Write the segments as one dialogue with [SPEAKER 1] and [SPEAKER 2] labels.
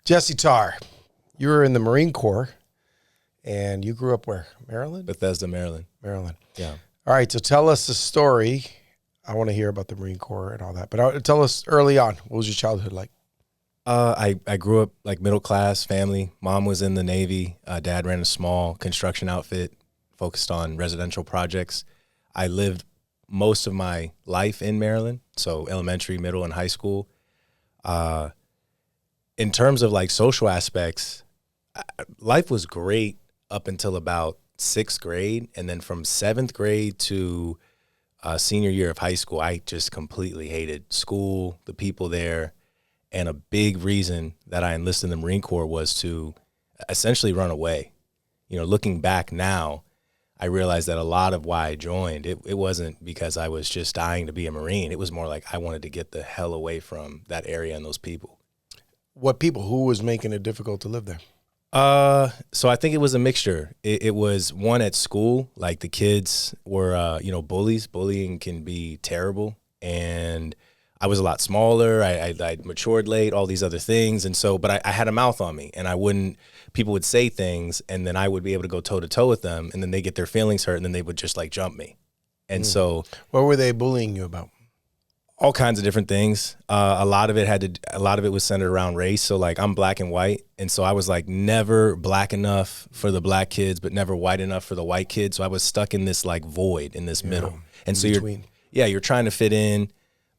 [SPEAKER 1] Jesse Tarr, you were in the Marine Corps, and you grew up where? Maryland?
[SPEAKER 2] Bethesda, Maryland.
[SPEAKER 1] Maryland.
[SPEAKER 2] Yeah.
[SPEAKER 1] All right, so tell us the story. I want to hear about the Marine Corps and all that, but tell us early on, what was your childhood like?
[SPEAKER 2] I grew up like middle class family. Mom was in the Navy. Dad ran a small construction outfit focused on residential projects. I lived most of my life in Maryland, so elementary, middle, and high school. In terms of like social aspects, life was great up until about sixth grade. And then from seventh grade to senior year of high school, I just completely hated school, the people there. And a big reason that I enlisted in the Marine Corps was to essentially run away. You know, looking back now, I realized that a lot of why I joined, it wasn't because I was just dying to be a Marine. It was more like I wanted to get the hell away from that area and those people.
[SPEAKER 1] What people? Who was making it difficult to live there?
[SPEAKER 2] So I think it was a mixture. It was one at school, like the kids were, bullies. Bullying can be terrible. And I was a lot smaller. I matured late, all these other things. And so, but I had a mouth on me, and people would say things, and then I would be able to go toe to toe with them, and then they get their feelings hurt, and then they would just like jump me. And so,
[SPEAKER 1] what were they bullying you about?
[SPEAKER 2] all kinds of different things. A lot of it was centered around race. So like I'm black and white. And so I was like never black enough for the black kids, but never white enough for the white kids. So I was stuck in this like void in this middle. And so you're trying to fit in.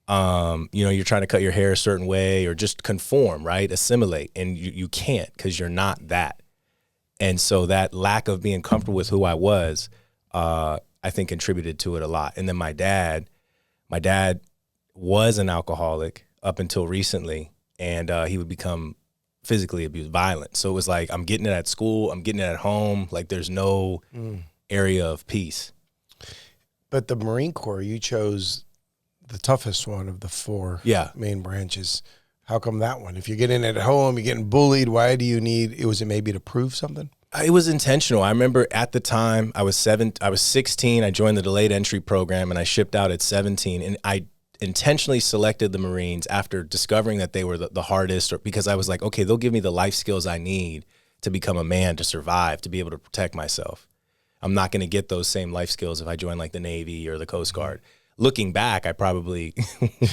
[SPEAKER 2] You're trying to cut your hair a certain way or just conform, right? Assimilate. And you can't, because you're not that. And so that lack of being comfortable with who I was, I think contributed to it a lot. And then my dad was an alcoholic up until recently, and he would become physically abused, violent. So it was like, I'm getting it at school, I'm getting it at home. Like there's no area of peace.
[SPEAKER 1] But the Marine Corps, you chose the toughest one of the four main branches. How come that one? If you're getting it at home, you're getting bullied, why do you was it maybe to prove something?
[SPEAKER 2] It was intentional. I remember at the time I was 16. I joined the delayed entry program, and I shipped out at 17. And I intentionally selected the Marines after discovering that they were the hardest, because I was like, okay, they'll give me the life skills I need to become a man, to survive, to be able to protect myself. I'm not going to get those same life skills if I join like the Navy or the Coast Guard. Looking back, I probably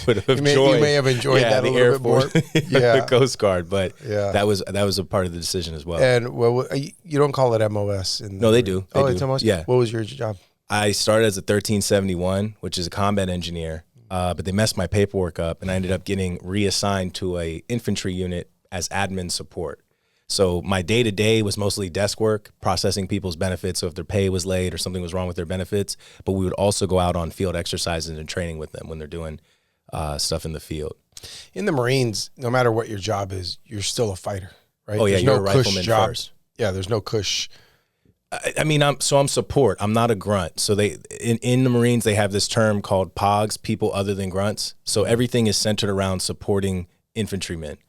[SPEAKER 2] would have joined. You may
[SPEAKER 1] have enjoyed that a little
[SPEAKER 2] Air
[SPEAKER 1] bit
[SPEAKER 2] Force,
[SPEAKER 1] more.
[SPEAKER 2] The Coast Guard, but that was a part of the decision as well.
[SPEAKER 1] And you don't call it MOS?
[SPEAKER 2] No, they do.
[SPEAKER 1] It's MOS?
[SPEAKER 2] Yeah.
[SPEAKER 1] What was your job?
[SPEAKER 2] I started as a 1371, which is a combat engineer. But they messed my paperwork up, and I ended up getting reassigned to a infantry unit as admin support. So my day-to-day was mostly desk work, processing people's benefits, so if their pay was late or something was wrong with their benefits. But we would also go out on field exercises and training with them when they're doing stuff in the field.
[SPEAKER 1] In the Marines, no matter what your job is, you're still a fighter, right?
[SPEAKER 2] Oh, yeah,
[SPEAKER 1] there's
[SPEAKER 2] you're
[SPEAKER 1] no
[SPEAKER 2] a rifleman first.
[SPEAKER 1] Yeah, there's no cush.
[SPEAKER 2] I'm support. I'm not a grunt. So in the Marines, they have this term called POGs, people other than grunts. So everything is centered around supporting infantrymen.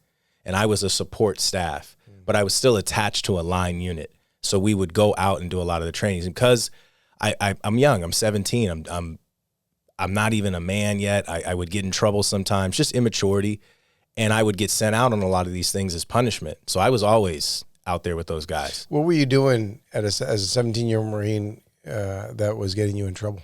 [SPEAKER 2] And I was a support staff, but I was still attached to a line unit. So we would go out and do a lot of the trainings. And because I'm young, I'm 17, I'm not even a man yet. I would get in trouble sometimes, just immaturity. And I would get sent out on a lot of these things as punishment. So I was always out there with those guys.
[SPEAKER 1] What were you doing as a 17-year-old Marine that was getting you in trouble?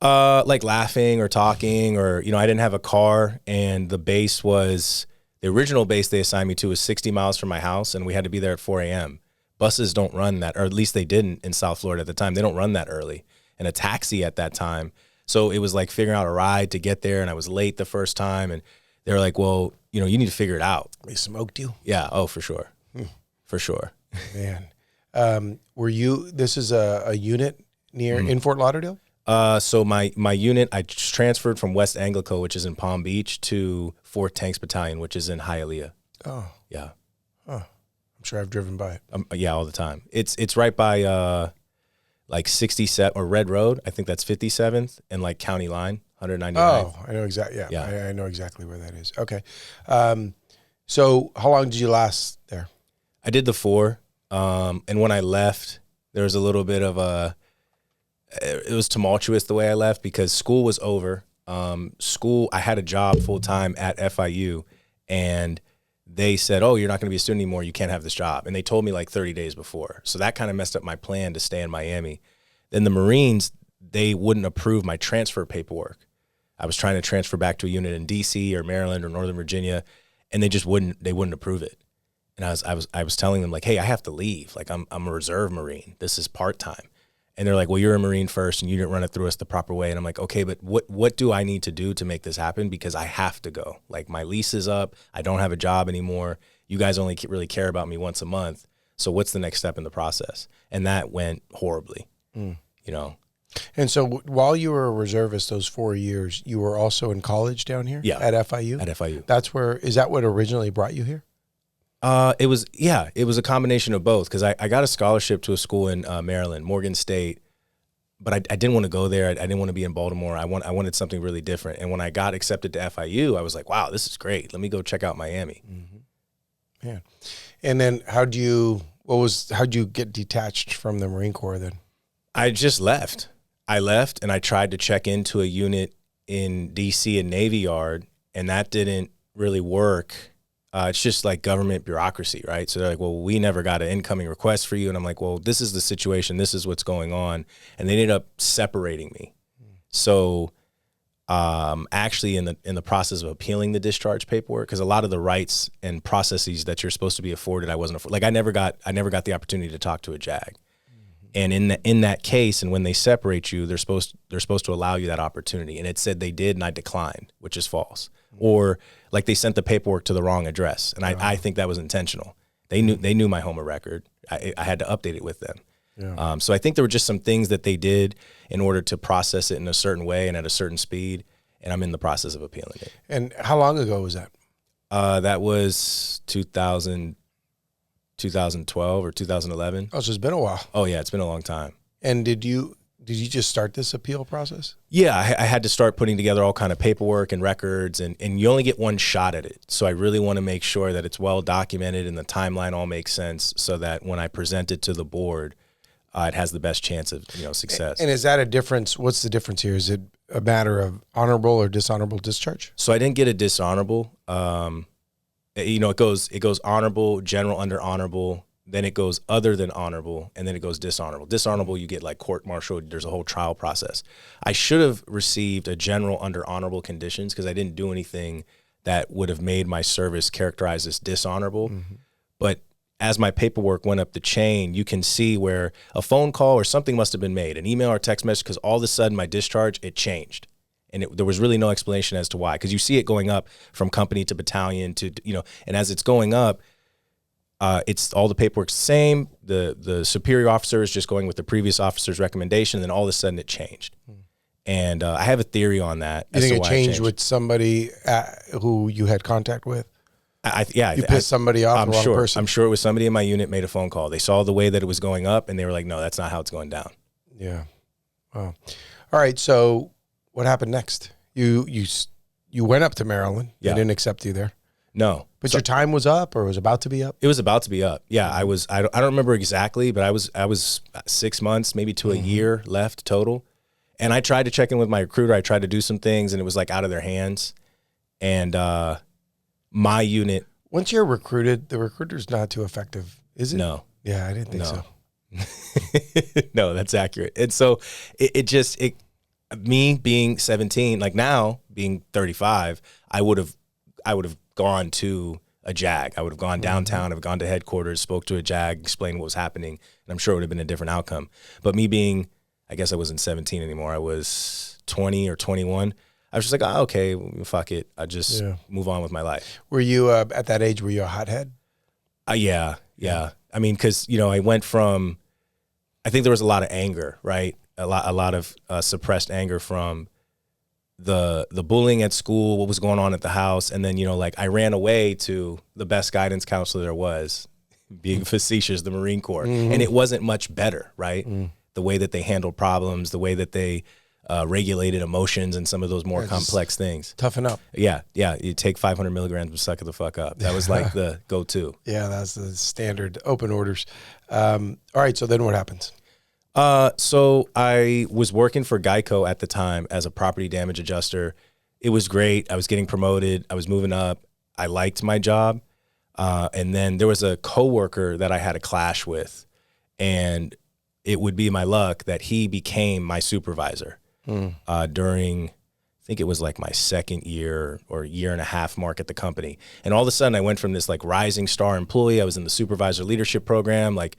[SPEAKER 2] Like laughing or talking, or, I didn't have a car, and the original base they assigned me to was 60 miles from my house, and we had to be there at 4 a.m. Buses don't run that, or at least they didn't in South Florida at the time. They don't run that early. And a taxi at that time. So it was like figuring out a ride to get there, and I was late the first time, and they were like, well, you need to figure it out.
[SPEAKER 1] They smoked you?
[SPEAKER 2] Yeah. Oh, for sure. For sure.
[SPEAKER 1] Man. This is a unit in Fort Lauderdale?
[SPEAKER 2] So my unit, I transferred from West Anglico, which is in Palm Beach, to 4th Tanks Battalion, which is in Hialeah.
[SPEAKER 1] Oh.
[SPEAKER 2] Yeah.
[SPEAKER 1] Oh. I'm sure I've driven by it.
[SPEAKER 2] Yeah, all the time. It's right by like 67 or Red Road. I think that's 57th and like County Line, 199th.
[SPEAKER 1] Oh, I know exactly. Yeah. I know exactly where that is. Okay. So how long did you last there?
[SPEAKER 2] I did the 4. And when I left, there was a little bit of it was tumultuous the way I left, because school was over. I had a job full time at FIU, and they said, oh, you're not going to be a student anymore. You can't have this job. And they told me like 30 days before. So that kind of messed up my plan to stay in Miami. Then the Marines, they wouldn't approve my transfer paperwork. I was trying to transfer back to a unit in DC or Maryland or Northern Virginia, and they wouldn't approve it. And I was telling them like, hey, I have to leave. Like I'm a reserve Marine. This is part-time. And they're like, well, you're a Marine first and you didn't run it through us the proper way. And I'm like, okay, but what do I need to do to make this happen? Because I have to go. Like my lease is up. I don't have a job anymore. You guys only really care about me once a month. So what's the next step in the process? And that went horribly, you know. And
[SPEAKER 1] so while you were a reservist those 4 years, you were also in college down here?
[SPEAKER 2] Yeah.
[SPEAKER 1] At FIU?
[SPEAKER 2] At FIU.
[SPEAKER 1] Is that what originally brought you here?
[SPEAKER 2] It was a combination of both, because I got a scholarship to a school in Maryland, Morgan State, but I didn't want to go there. I didn't want to be in Baltimore. I wanted something really different. And when I got accepted to FIU, I was like, wow, this is great. Let me go check out Miami.
[SPEAKER 1] Mm-hmm. Yeah. And then how'd you get detached from the Marine Corps then?
[SPEAKER 2] I just left. I left and I tried to check into a unit in DC and Navy Yard, and that didn't really work. It's just like government bureaucracy, right? So they're like, well, we never got an incoming request for you. And I'm like, well, this is the situation. This is what's going on. And they ended up separating me. So actually in the process of appealing the discharge paperwork, because a lot of the rights and processes that you're supposed to be afforded, I wasn't afforded. Like I never got the opportunity to talk to a JAG. And in that case, and when they separate you, they're supposed to allow you that opportunity. And it said they did, and I declined, which is false. Or like they sent the paperwork to the wrong address, and I think that was intentional. They knew my home record. I had to update it with them. Yeah. So I think there were just some things that they did in order to process it in a certain way and at a certain speed. And I'm in the process of appealing it.
[SPEAKER 1] And how long ago was that?
[SPEAKER 2] That was 2012 or 2011.
[SPEAKER 1] Oh, so it's been a while.
[SPEAKER 2] Oh yeah, it's been a long time.
[SPEAKER 1] And did you just start this appeal process?
[SPEAKER 2] Yeah, I had to start putting together all kind of paperwork and records, and you only get one shot at it. So I really want to make sure that it's well documented and the timeline all makes sense, so that when I present it to the board, it has the best chance of success.
[SPEAKER 1] And is that a difference? What's the difference here? Is it a matter of honorable or dishonorable discharge?
[SPEAKER 2] So I didn't get a dishonorable. It goes honorable, general under honorable, then it goes other than honorable, and then it goes dishonorable. Dishonorable, you get like court-martialed. There's a whole trial process. I should have received a general under honorable conditions because I didn't do anything that would have made my service characterized as dishonorable. Mm-hmm. But as my paperwork went up the chain, you can see where a phone call or something must have been made, an email or text message, because all of a sudden my discharge, it changed. And there was really no explanation as to why, because you see it going up from company to battalion to, and as it's going up, it's all the paperwork's the same. The superior officer is just going with the previous officer's recommendation, and then all of a sudden it changed. And I have a theory on that.
[SPEAKER 1] You think it changed with somebody who you had contact with? You pissed somebody off, the wrong person?
[SPEAKER 2] I'm sure it was somebody in my unit made a phone call. They saw the way that it was going up, and they were like, no, that's not how it's going down.
[SPEAKER 1] Yeah. Wow. All right, so what happened next? You went up to Maryland.
[SPEAKER 2] Yeah.
[SPEAKER 1] They didn't accept you there.
[SPEAKER 2] No.
[SPEAKER 1] But your time was up, or was about to be up?
[SPEAKER 2] It was about to be up. Yeah, I don't remember exactly, but I was 6 months, maybe to a year left total. And I tried to check in with my recruiter. I tried to do some things, and it was like out of their hands. And my unit.
[SPEAKER 1] Once you're recruited, the recruiter's not too effective, is it?
[SPEAKER 2] No.
[SPEAKER 1] Yeah, I didn't think so.
[SPEAKER 2] No, that's accurate. And so me being 17, like now being 35, I would have gone to a JAG. I would have gone downtown, I've gone to headquarters, spoke to a JAG, explained what was happening, and I'm sure it would have been a different outcome. But me being, I guess I wasn't 17 anymore, I was 20 or 21, I was just like, oh, okay, fuck it. I just move on with my life.
[SPEAKER 1] Were you, at that age, were you a hothead?
[SPEAKER 2] Yeah. I mean, because, I went from, I think there was a lot of anger, right? A lot of suppressed anger from the bullying at school, what was going on at the house. And then, I ran away to the best guidance counselor there was, being facetious, the Marine Corps. Mm-hmm. And it wasn't much better, right? Mm. The way that they handled problems, the way that they regulated emotions and some of those more complex things.
[SPEAKER 1] Toughen up.
[SPEAKER 2] Yeah. You take 500 milligrams and suck it the fuck up. That was like the go-to.
[SPEAKER 1] Yeah, that's the standard open orders. All right, so then what happens?
[SPEAKER 2] So I was working for Geico at the time as a property damage adjuster. It was great. I was getting promoted. I was moving up. I liked my job. And then there was a coworker that I had a clash with, and it would be my luck that he became my supervisor during, I think it was like my second year or year and a half mark at the company. And all of a sudden I went from this like rising star employee, I was in the supervisor leadership program, like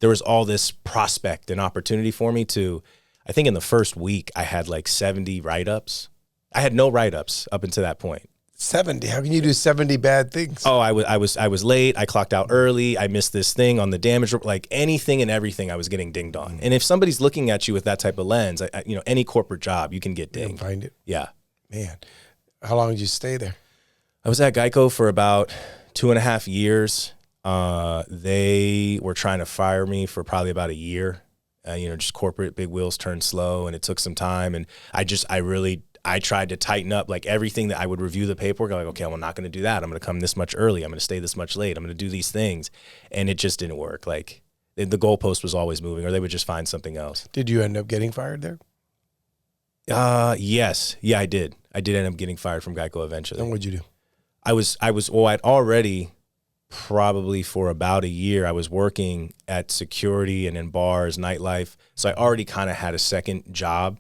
[SPEAKER 2] there was all this prospect and opportunity for me to, I think in the first week I had like 70 write-ups. I had no write-ups up until that point.
[SPEAKER 1] 70? How can you do 70 bad things?
[SPEAKER 2] Oh, I was late. I clocked out early. I missed this thing on the damage, like anything and everything I was getting dinged on. And if somebody's looking at you with that type of lens, any corporate job, you can get dinged.
[SPEAKER 1] You can find it.
[SPEAKER 2] Yeah.
[SPEAKER 1] Man, how long did you stay there?
[SPEAKER 2] I was at Geico for about 2.5 years. They were trying to fire me for probably about a year. Just corporate big wheels turn slow, and it took some time. And I tried to tighten up like everything that I would review the paperwork. I'm like, okay, I'm not going to do that. I'm going to come this much early. I'm going to stay this much late. I'm going to do these things. And it just didn't work. Like the goalpost was always moving, or they would just find something else.
[SPEAKER 1] Did you end up getting fired there?
[SPEAKER 2] Yes. Yeah, I did. I did end up getting fired from Geico eventually.
[SPEAKER 1] And what'd you do?
[SPEAKER 2] I'd already probably for about a year, I was working at security and in bars, nightlife. So I already kind of had a second job.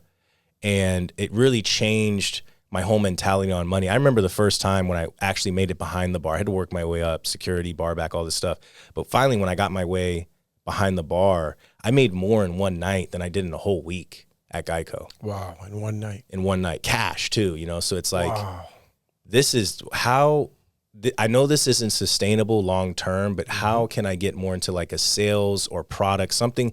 [SPEAKER 2] And it really changed my whole mentality on money. I remember the first time when I actually made it behind the bar. I had to work my way up, security, bar back, all this stuff. But finally, when I got my way behind the bar, I made more in one night than I did in a whole week at Geico.
[SPEAKER 1] Wow, in one night.
[SPEAKER 2] In one night. Cash, too, So it's like,
[SPEAKER 1] wow.
[SPEAKER 2] This is how, I know this isn't sustainable long term, but how can I get more into like a sales or product, something?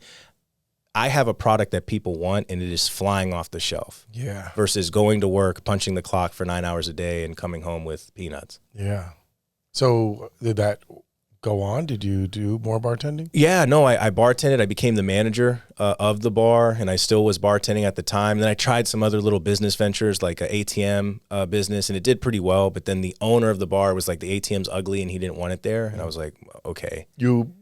[SPEAKER 2] I have a product that people want, and it is flying off the shelf.
[SPEAKER 1] Yeah.
[SPEAKER 2] Versus going to work, punching the clock for 9 hours a day, and coming home with peanuts.
[SPEAKER 1] Yeah. So did that go on? Did you do more bartending?
[SPEAKER 2] Yeah, no, I bartended. I became the manager of the bar, and I still was bartending at the time. Then I tried some other little business ventures, like an ATM business, and it did pretty well. But then the owner of the bar was like, the ATM's ugly, and he didn't want it there. And I was like, okay.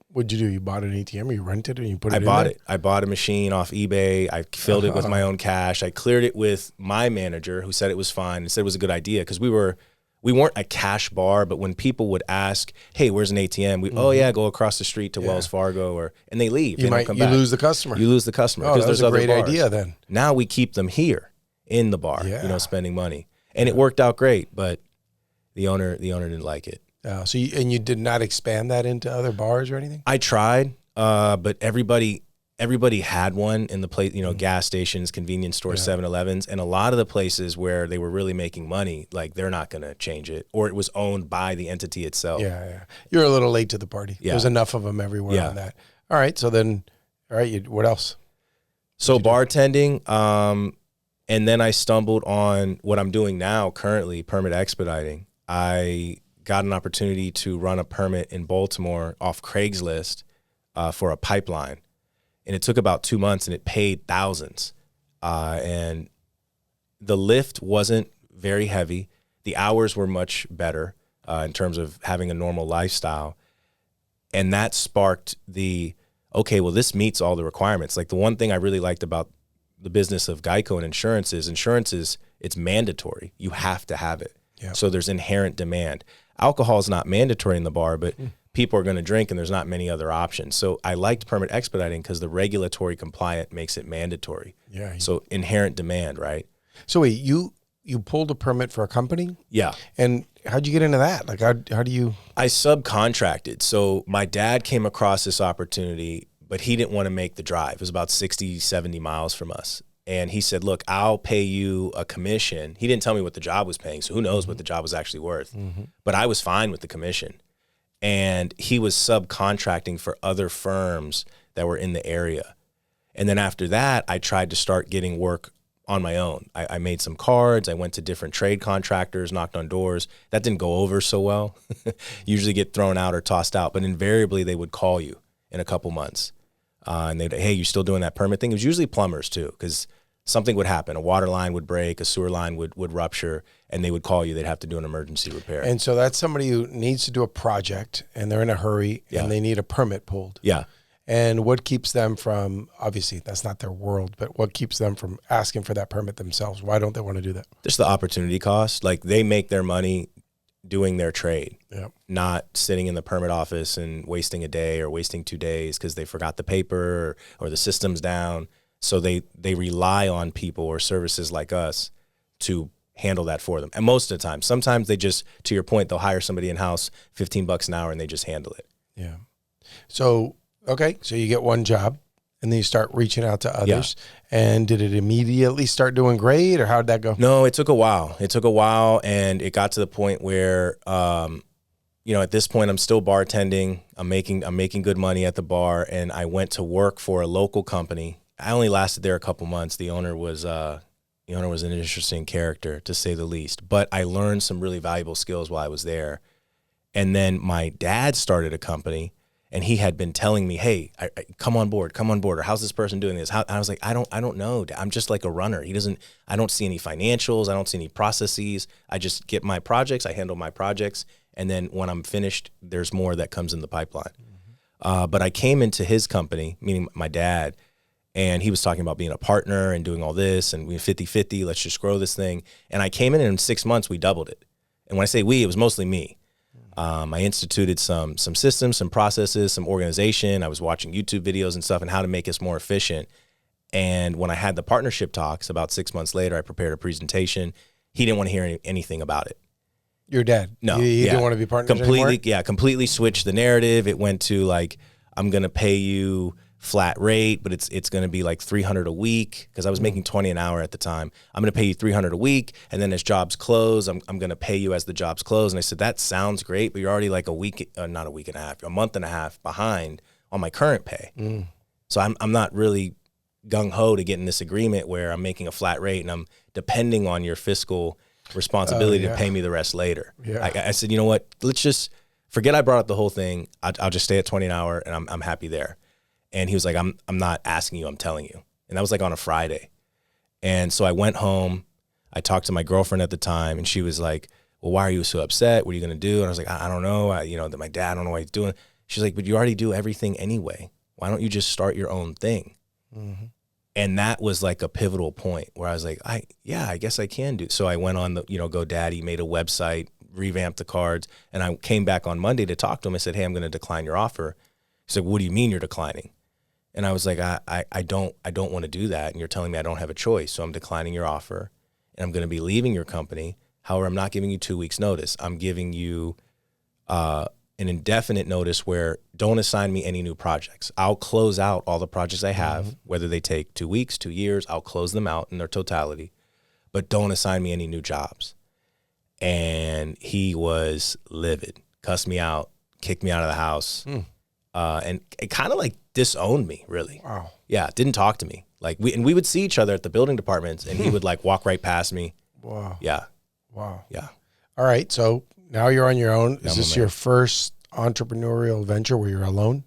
[SPEAKER 1] What'd you do? You bought an ATM, or you rented it, and you put it in
[SPEAKER 2] bought
[SPEAKER 1] there?
[SPEAKER 2] it. I bought a machine off eBay. I filled it with my own cash. I cleared it with my manager, who said it was fine and said it was a good idea, because we weren't a cash bar, but when people would ask, hey, where's an ATM? Oh yeah, go across the street to Wells Fargo, and they leave.
[SPEAKER 1] You lose the customer.
[SPEAKER 2] You lose the customer.
[SPEAKER 1] Oh,
[SPEAKER 2] because
[SPEAKER 1] that's a great idea then.
[SPEAKER 2] Now we keep them here in the bar, spending money. And it worked out great, but the owner didn't like it.
[SPEAKER 1] So you did not expand that into other bars or anything?
[SPEAKER 2] I tried, but everybody had one in the place, gas stations, convenience stores, 7-Elevens, and a lot of the places where they were really making money, like they're not going to change it, or it was owned by the entity itself.
[SPEAKER 1] Yeah. You're a little late to the party.
[SPEAKER 2] Yeah.
[SPEAKER 1] There's enough of them everywhere on that. All right. So then, what else?
[SPEAKER 2] So bartending, and then I stumbled on what I'm doing now currently, permit expediting. I got an opportunity to run a permit in Baltimore off Craigslist for a pipeline. And it took about 2 months, and it paid thousands. And the lift wasn't very heavy. The hours were much better in terms of having a normal lifestyle. And that sparked this meets all the requirements. Like the one thing I really liked about the business of Geico and insurance is it's mandatory. You have to have it.
[SPEAKER 1] Yep.
[SPEAKER 2] So there's inherent demand. Alcohol is not mandatory in the bar, but people are going to drink, and there's not many other options. So I liked permit expediting because the regulatory compliant makes it mandatory.
[SPEAKER 1] Yeah.
[SPEAKER 2] So inherent demand, right?
[SPEAKER 1] So wait, you pulled a permit for a company?
[SPEAKER 2] Yeah.
[SPEAKER 1] And how'd you get into that? Like, how do you?
[SPEAKER 2] I subcontracted. So my dad came across this opportunity, but he didn't want to make the drive. It was about 60, 70 miles from us. And he said, look, I'll pay you a commission. He didn't tell me what the job was paying, so who knows what the job was actually worth. But I was fine with the commission. And he was subcontracting for other firms that were in the area. And then after that, I tried to start getting work on my own. I made some cards. I went to different trade contractors, knocked on doors. That didn't go over so well. Usually get thrown out or tossed out. But invariably, they would call you in a couple months. And they'd, hey, you still doing that permit thing? It was usually plumbers too, because something would happen. A water line would break, a sewer line would rupture, and they would call you. They'd have to do an emergency repair.
[SPEAKER 1] And so that's somebody who needs to do a project, and they're in a hurry, and they need a permit pulled.
[SPEAKER 2] Yeah.
[SPEAKER 1] And what keeps them from, obviously that's not their world, but what keeps them from asking for that permit themselves? Why don't they want to do that?
[SPEAKER 2] Just the opportunity cost. Like they make their money doing their trade,
[SPEAKER 1] Yep.
[SPEAKER 2] not sitting in the permit office and wasting a day or wasting 2 days because they forgot the paper or the system's down. So they rely on people or services like us to handle that for them. And most of the time, sometimes they just, to your point, they'll hire somebody in-house, $15 an hour, and they just handle it.
[SPEAKER 1] Yeah. So, okay. So you get one job and then you start reaching out to others. Yeah. And did it immediately start doing great, or how'd that go?
[SPEAKER 2] No, it took a while. And it got to the point where, at this point I'm still bartending. I'm making good money at the bar, and I went to work for a local company. I only lasted there a couple months. The owner was an interesting character, to say the least, but I learned some really valuable skills while I was there. And then my dad started a company, and he had been telling me, hey, come on board, or how's this person doing this? I was like, I don't know. I'm just like a runner. I don't see any financials. I don't see any processes. I just get my projects. I handle my projects. And then when I'm finished, there's more that comes in the pipeline. Mm-hmm. But I came into his company, meaning my dad, and he was talking about being a partner and doing all this, and we 50-50, let's just grow this thing. And I came in 6 months, we doubled it. And when I say we, it was mostly me. I instituted some systems, some processes, some organization. I was watching YouTube videos and stuff and how to make us more efficient. And when I had the partnership talks about 6 months later, I prepared a presentation. He didn't want to hear anything about it.
[SPEAKER 1] Your dad?
[SPEAKER 2] No.
[SPEAKER 1] He didn't want to be partners anymore?
[SPEAKER 2] Yeah, completely switched the narrative. It went to like, I'm going to pay you flat rate, but it's going to be like $300 a week, because I was making $20 an hour at the time. I'm going to pay you $300 a week, and then as jobs close, I'm going to pay you as the jobs close. And I said, that sounds great, but you're already like a month and a half behind on my current pay. So I'm not really gung-ho to get in this agreement where I'm making a flat rate and I'm depending on your fiscal responsibility to pay me the rest later. Yeah. I said, you know what, let's just forget I brought up the whole thing. I'll just stay at $20 an hour, and I'm happy there. And he was like, I'm not asking you, I'm telling you. And that was like on a Friday. And so I went home. I talked to my girlfriend at the time, and she was like, well, why are you so upset? What are you going to do? And I was like, I don't know. That my dad, I don't know what he's doing. She's like, but you already do everything anyway. Why don't you just start your own thing? Mm-hmm. And that was like a pivotal point where I was like, I guess I can do. So I went on the, GoDaddy, made a website, revamped the cards. And I came back on Monday to talk to him. I said, hey, I'm going to decline your offer. He's like, what do you mean you're declining? And I was like, I don't want to do that. And you're telling me I don't have a choice. So I'm declining your offer, and I'm going to be leaving your company. However, I'm not giving you 2 weeks notice. I'm giving you an indefinite notice where don't assign me any new projects. I'll close out all the projects I have, whether they take 2 weeks, 2 years, I'll close them out in their totality, but don't assign me any new jobs. And he was livid, cussed me out, kicked me out of the house. And it kind of like disowned me, really. Wow. Yeah, didn't talk to me. Like we would see each other at the building departments, and he would like walk right past me.
[SPEAKER 1] Wow.
[SPEAKER 2] Yeah.
[SPEAKER 1] Wow.
[SPEAKER 2] Yeah.
[SPEAKER 1] All right. So now you're on your own. Is this your first entrepreneurial venture where you're alone?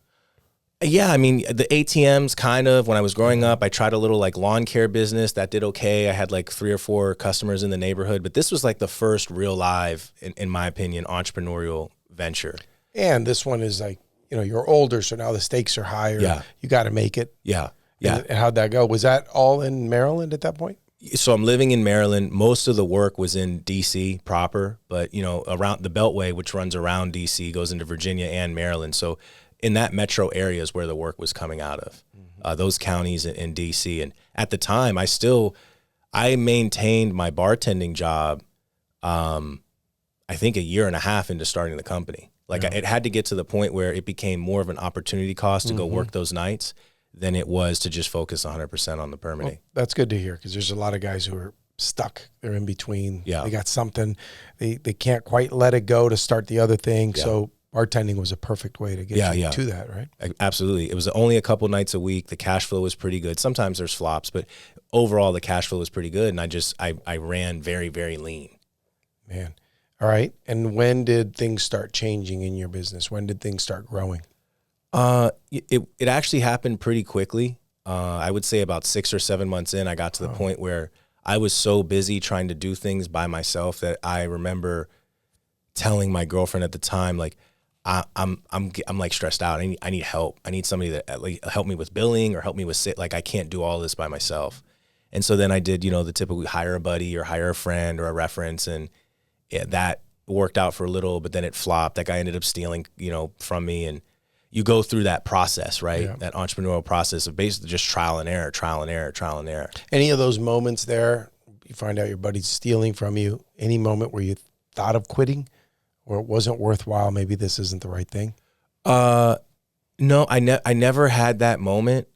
[SPEAKER 2] Yeah. I mean, the ATMs kind of, when I was growing up, I tried a little like lawn care business that did okay. I had like 3 or 4 customers in the neighborhood, but this was like the first real live, in my opinion, entrepreneurial venture.
[SPEAKER 1] And this one is like, you're older, so now the stakes are higher.
[SPEAKER 2] Yeah.
[SPEAKER 1] You got to make it.
[SPEAKER 2] Yeah. Yeah.
[SPEAKER 1] And how'd that go? Was that all in Maryland at that point?
[SPEAKER 2] So I'm living in Maryland. Most of the work was in DC proper, but around the Beltway, which runs around DC, goes into Virginia and Maryland. So in that metro area is where the work was coming out of, those counties in DC. And at the time, I maintained my bartending job, I think a year and a half into starting the company. Like it had to get to the point where it became more of an opportunity cost to go work those nights than it was to just focus 100% on the permitting.
[SPEAKER 1] Well, that's good to hear, because there's a lot of guys who are stuck. They're in between.
[SPEAKER 2] Yeah.
[SPEAKER 1] They got something. They can't quite let it go to start the other thing. Yeah. So bartending was a perfect way to get you to that, right?
[SPEAKER 2] Absolutely. It was only a couple nights a week. The cash flow was pretty good. Sometimes there's flops, but overall the cash flow was pretty good. And I ran very, very lean.
[SPEAKER 1] Man. All right. And when did things start changing in your business? When did things start growing?
[SPEAKER 2] It actually happened pretty quickly. I would say about 6 or 7 months in, I got to the point where I was so busy trying to do things by myself that I remember telling my girlfriend at the time, like, I'm like stressed out. I need help. I need somebody that like help me with billing or help me with like I can't do all this by myself. And so then I did, the typical hire a buddy or hire a friend or a reference, and that worked out for a little, but then it flopped. That guy ended up stealing, from me. And you go through that process, right? Yeah. That entrepreneurial process of basically just trial and error, trial and error, trial and error.
[SPEAKER 1] Any of those moments there, you find out your buddy's stealing from you, any moment where you thought of quitting or it wasn't worthwhile, maybe this isn't the right thing?
[SPEAKER 2] No, I never had that moment.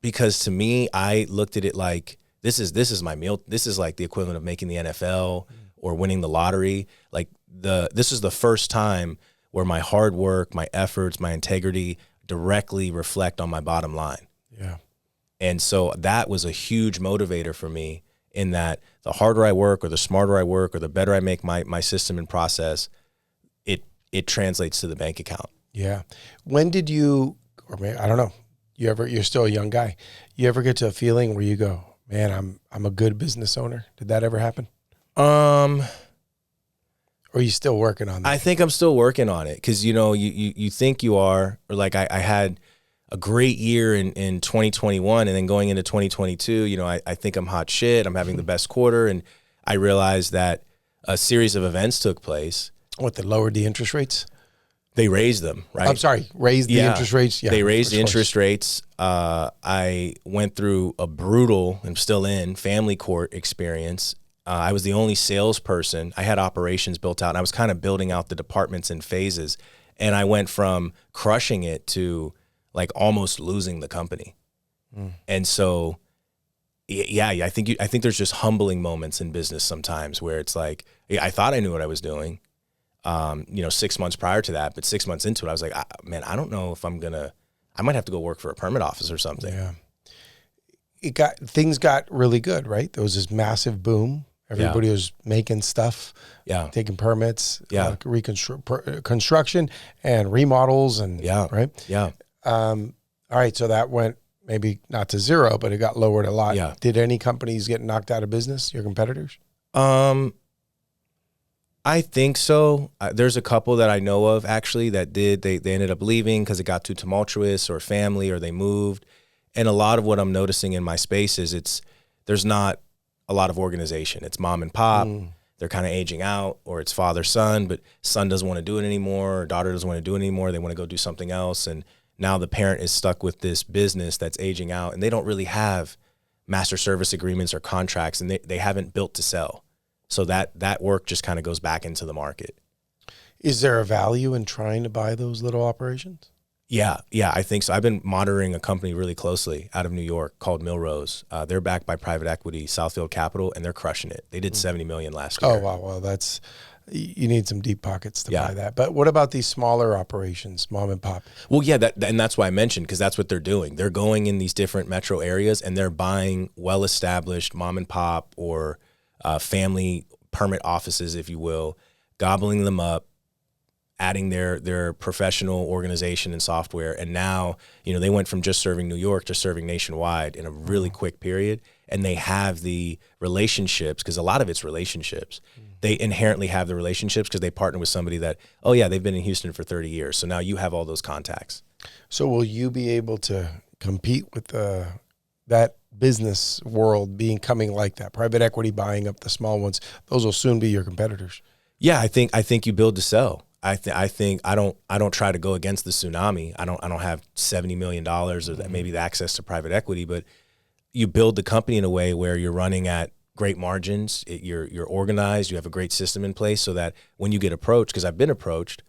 [SPEAKER 2] Because to me, I looked at it like, this is my meal. This is like the equivalent of making the NFL or winning the lottery. Like this is the first time where my hard work, my efforts, my integrity directly reflect on my bottom line.
[SPEAKER 1] Yeah.
[SPEAKER 2] And so that was a huge motivator for me, in that the harder I work or the smarter I work or the better I make my system and process, it translates to the bank account.
[SPEAKER 1] Yeah. When did you, or maybe, I don't know, you're still a young guy, you ever get to a feeling where you go, man, I'm a good business owner? Did that ever happen? Or are you still working on that?
[SPEAKER 2] I think I'm still working on it, because you think you are, or like I had a great year in 2021, and then going into 2022, I think I'm hot shit. I'm having the best quarter, and I realized that a series of events took place.
[SPEAKER 1] What, they lowered the interest rates?
[SPEAKER 2] They raised them, right?
[SPEAKER 1] I'm sorry, raised the interest rates?
[SPEAKER 2] Yeah, they raised the interest rates. I went through a brutal, and still in, family court experience. I was the only salesperson. I had operations built out, and I was kind of building out the departments in phases. And I went from crushing it to like almost losing the company. And so, yeah, I think there's just humbling moments in business sometimes where it's like, I thought I knew what I was doing. 6 months prior to that, but 6 months into it, I was like, man, I don't know if I might have to go work for a permit office or something.
[SPEAKER 1] Yeah. Things got really good, right? There was this massive boom. Everybody was making stuff, taking permits, construction and remodels right?
[SPEAKER 2] Yeah.
[SPEAKER 1] All right. So that went maybe not to zero, but it got lowered a lot.
[SPEAKER 2] Yeah.
[SPEAKER 1] Did any companies get knocked out of business, your competitors?
[SPEAKER 2] I think so. There's a couple that I know of actually that did. They ended up leaving because it got too tumultuous, or family, or they moved. And a lot of what I'm noticing in my space is there's not a lot of organization. It's mom and pop. They're kind of aging out, or it's father, son, but son doesn't want to do it anymore, or daughter doesn't want to do it anymore. They want to go do something else. And now the parent is stuck with this business that's aging out, and they don't really have master service agreements or contracts, and they haven't built to sell. So that work just kind of goes back into the market.
[SPEAKER 1] Is there a value in trying to buy those little operations?
[SPEAKER 2] Yeah, I think so. I've been monitoring a company really closely out of New York called Millrose. They're backed by private equity, Southfield Capital, and they're crushing it. They did $70 million last year.
[SPEAKER 1] Oh, wow. Well, you need some deep pockets to buy that. But what about these smaller operations, mom and pop?
[SPEAKER 2] Well, yeah, and that's why I mentioned, because that's what they're doing. They're going in these different metro areas, and they're buying well-established mom and pop or family permit offices, if you will, gobbling them up, adding their professional organization and software. And now, they went from just serving New York to serving nationwide in a really quick period. And they have the relationships, because a lot of it's relationships. They inherently have the relationships because they partner with somebody that, they've been in Houston for 30 years. So now you have all those contacts.
[SPEAKER 1] So will you be able to compete with that business world becoming like that? Private equity buying up the small ones, those will soon be your competitors.
[SPEAKER 2] Yeah, I think you build to sell. I think I don't try to go against the tsunami. I don't have $70 million or maybe the access to private equity, but you build the company in a way where you're running at great margins. You're organized. You have a great system in place so that when you get approached, because I've been approached,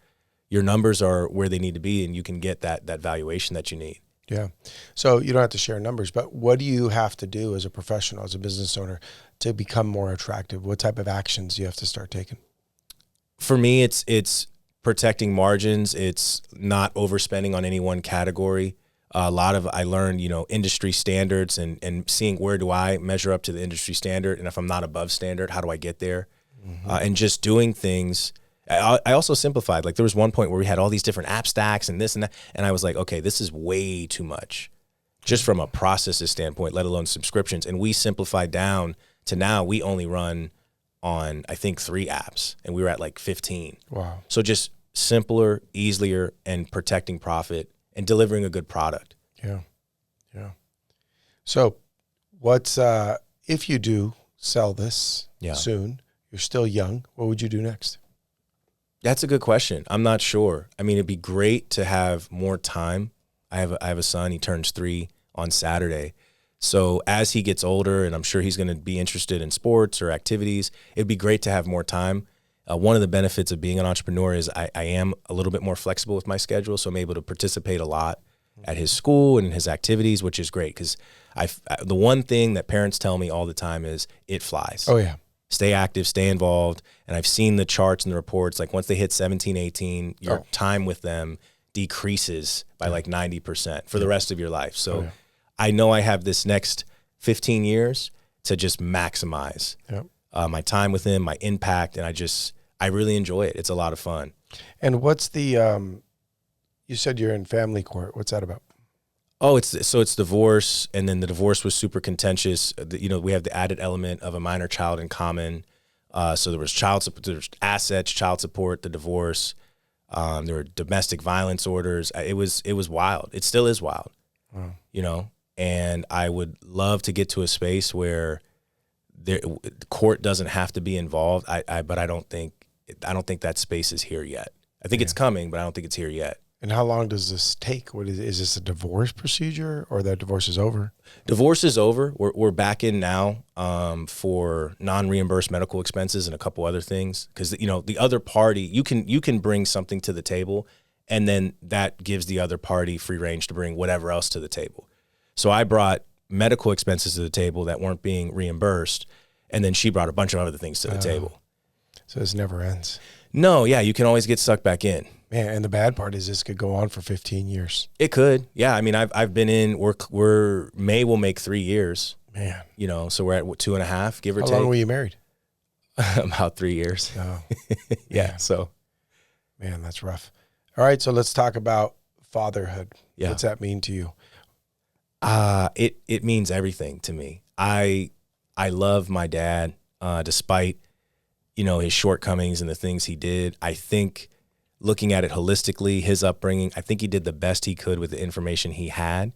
[SPEAKER 2] your numbers are where they need to be, and you can get that valuation that you need.
[SPEAKER 1] Yeah. So you don't have to share numbers, but what do you have to do as a professional, as a business owner, to become more attractive? What type of actions do you have to start taking?
[SPEAKER 2] For me, it's protecting margins. It's not overspending on any one category. I learned, industry standards and seeing where do I measure up to the industry standard. And if I'm not above standard, how do I get there? And just doing things. I also simplified. Like there was one point where we had all these different app stacks and this and that. And I was like, okay, this is way too much just from a processes standpoint, let alone subscriptions. And we simplified down to now we only run on, I think, 3 apps, and we were at like 15.
[SPEAKER 1] Wow. So
[SPEAKER 2] just simpler, easier, and protecting profit and delivering a good product.
[SPEAKER 1] Yeah. Yeah. So what's, if you do sell this soon, you're still young, what would you do next?
[SPEAKER 2] That's a good question. I'm not sure. I mean, it'd be great to have more time. I have a son. He turns 3 on Saturday. So as he gets older, and I'm sure he's going to be interested in sports or activities, it'd be great to have more time. One of the benefits of being an entrepreneur is I am a little bit more flexible with my schedule, so I'm able to participate a lot at his school and in his activities, which is great because the one thing that parents tell me all the time is it flies.
[SPEAKER 1] Oh, yeah.
[SPEAKER 2] Stay active, stay involved. And I've seen the charts and the reports, like once they hit 17, 18, your time with them decreases by like 90% for the rest of your life. So I know I have this next 15 years to just maximize my time with him, my impact, and I really enjoy it. It's a lot of fun.
[SPEAKER 1] And what's the, you said you're in family court. What's that about?
[SPEAKER 2] Oh, it's divorce, and then the divorce was super contentious. We have the added element of a minor child in common. So there was child support, there was assets, child support, the divorce. There were domestic violence orders. It was wild. It still is wild. Wow. And I would love to get to a space where the court doesn't have to be involved. But I don't think that space is here yet. I think it's coming, but I don't think it's here yet. And
[SPEAKER 1] how long does this take? What is this a divorce procedure, or that divorce is over?
[SPEAKER 2] Divorce is over. We're back in now for non-reimbursed medical expenses and a couple other things. Because the other party, you can bring something to the table, and then that gives the other party free range to bring whatever else to the table. So I brought medical expenses to the table that weren't being reimbursed, and then she brought a bunch of other things to the table.
[SPEAKER 1] So this never ends.
[SPEAKER 2] No, yeah, you can always get sucked back in.
[SPEAKER 1] Man, and the bad part is this could go on for 15 years.
[SPEAKER 2] It could. Yeah, I mean, I've been in, May will make 3 years.
[SPEAKER 1] Man.
[SPEAKER 2] So we're at 2.5, give or take.
[SPEAKER 1] How long were you married?
[SPEAKER 2] About 3 years.
[SPEAKER 1] Oh.
[SPEAKER 2] Yeah, so.
[SPEAKER 1] Man, that's rough. All right, so let's talk about fatherhood.
[SPEAKER 2] Yeah.
[SPEAKER 1] What's that mean to you?
[SPEAKER 2] It means everything to me. I love my dad, despite, his shortcomings and the things he did. I think looking at it holistically, his upbringing, I think he did the best he could with the information he had.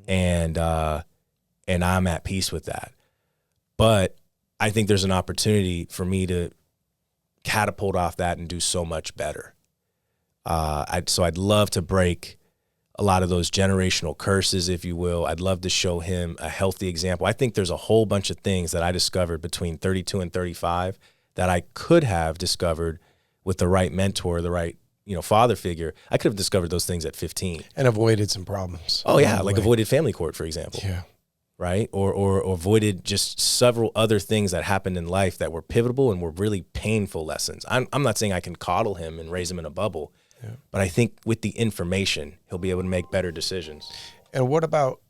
[SPEAKER 2] And I'm at peace with that. But I think there's an opportunity for me to catapult off that and do so much better. So I'd love to break a lot of those generational curses, if you will. I'd love to show him a healthy example. I think there's a whole bunch of things that I discovered between 32 and 35 that I could have discovered with the right mentor, the right, father figure. I could have discovered those things at 15.
[SPEAKER 1] And avoided some problems.
[SPEAKER 2] Oh yeah, like avoided family court, for example.
[SPEAKER 1] Yeah.
[SPEAKER 2] Right? Or avoided just several other things that happened in life that were pivotal and were really painful lessons. I'm not saying I can coddle him and raise him in a bubble, but I think with the information, he'll be able to make better decisions.
[SPEAKER 1] And what about,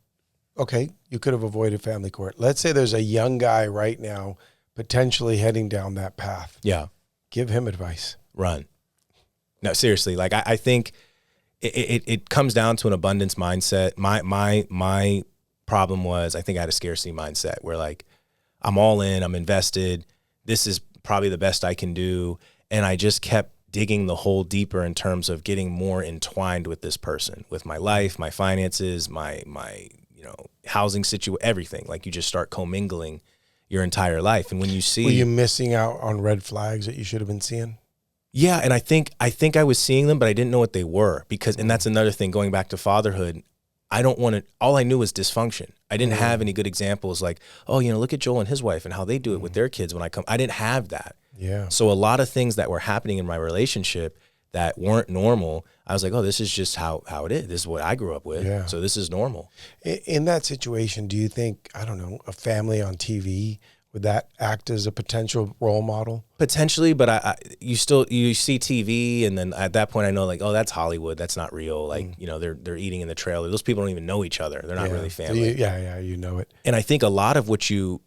[SPEAKER 1] you could have avoided family court. Let's say there's a young guy right now potentially heading down that path.
[SPEAKER 2] Yeah.
[SPEAKER 1] Give him advice.
[SPEAKER 2] Run. No, seriously. Like I think it comes down to an abundance mindset. My problem was I think I had a scarcity mindset where like I'm all in, I'm invested. This is probably the best I can do. And I just kept digging the hole deeper in terms of getting more entwined with this person, with my life, my finances, my housing situation, everything. Like you just start commingling your entire life. And when you see,
[SPEAKER 1] were you missing out on red flags that you should have been seeing?
[SPEAKER 2] Yeah. And I think I was seeing them, but I didn't know what they were and that's another thing going back to fatherhood. All I knew was dysfunction. I didn't have any good examples like, look at Joel and his wife and how they do it with their kids when I didn't have that.
[SPEAKER 1] Yeah.
[SPEAKER 2] So a lot of things that were happening in my relationship that weren't normal, I was like, this is just how it is. This is what I grew up with.
[SPEAKER 1] Yeah.
[SPEAKER 2] So this is normal.
[SPEAKER 1] In that situation, do you think, a family on TV, would that act as a potential role model?
[SPEAKER 2] Potentially, but you see TV, and then at that point I know like, that's Hollywood. That's not real. Like, they're eating in the trailer. Those people don't even know each other. They're not really family.
[SPEAKER 1] So you know it.
[SPEAKER 2] And I think a lot of what you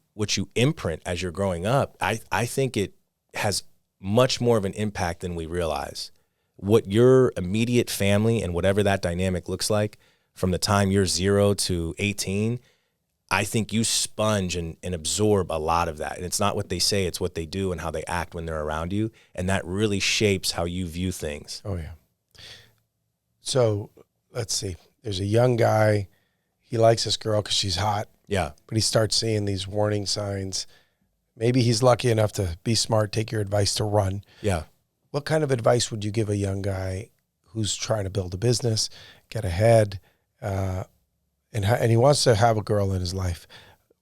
[SPEAKER 2] imprint as you're growing up, I think it has much more of an impact than we realize. What your immediate family and whatever that dynamic looks like from the time you're 0 to 18, I think you sponge and absorb a lot of that. And it's not what they say, it's what they do and how they act when they're around you. And that really shapes how you view things.
[SPEAKER 1] Oh, yeah. So let's see. There's a young guy. He likes this girl because she's hot.
[SPEAKER 2] Yeah.
[SPEAKER 1] But he starts seeing these warning signs. Maybe he's lucky enough to be smart, take your advice to run.
[SPEAKER 2] Yeah.
[SPEAKER 1] What kind of advice would you give a young guy who's trying to build a business, get ahead, and he wants to have a girl in his life?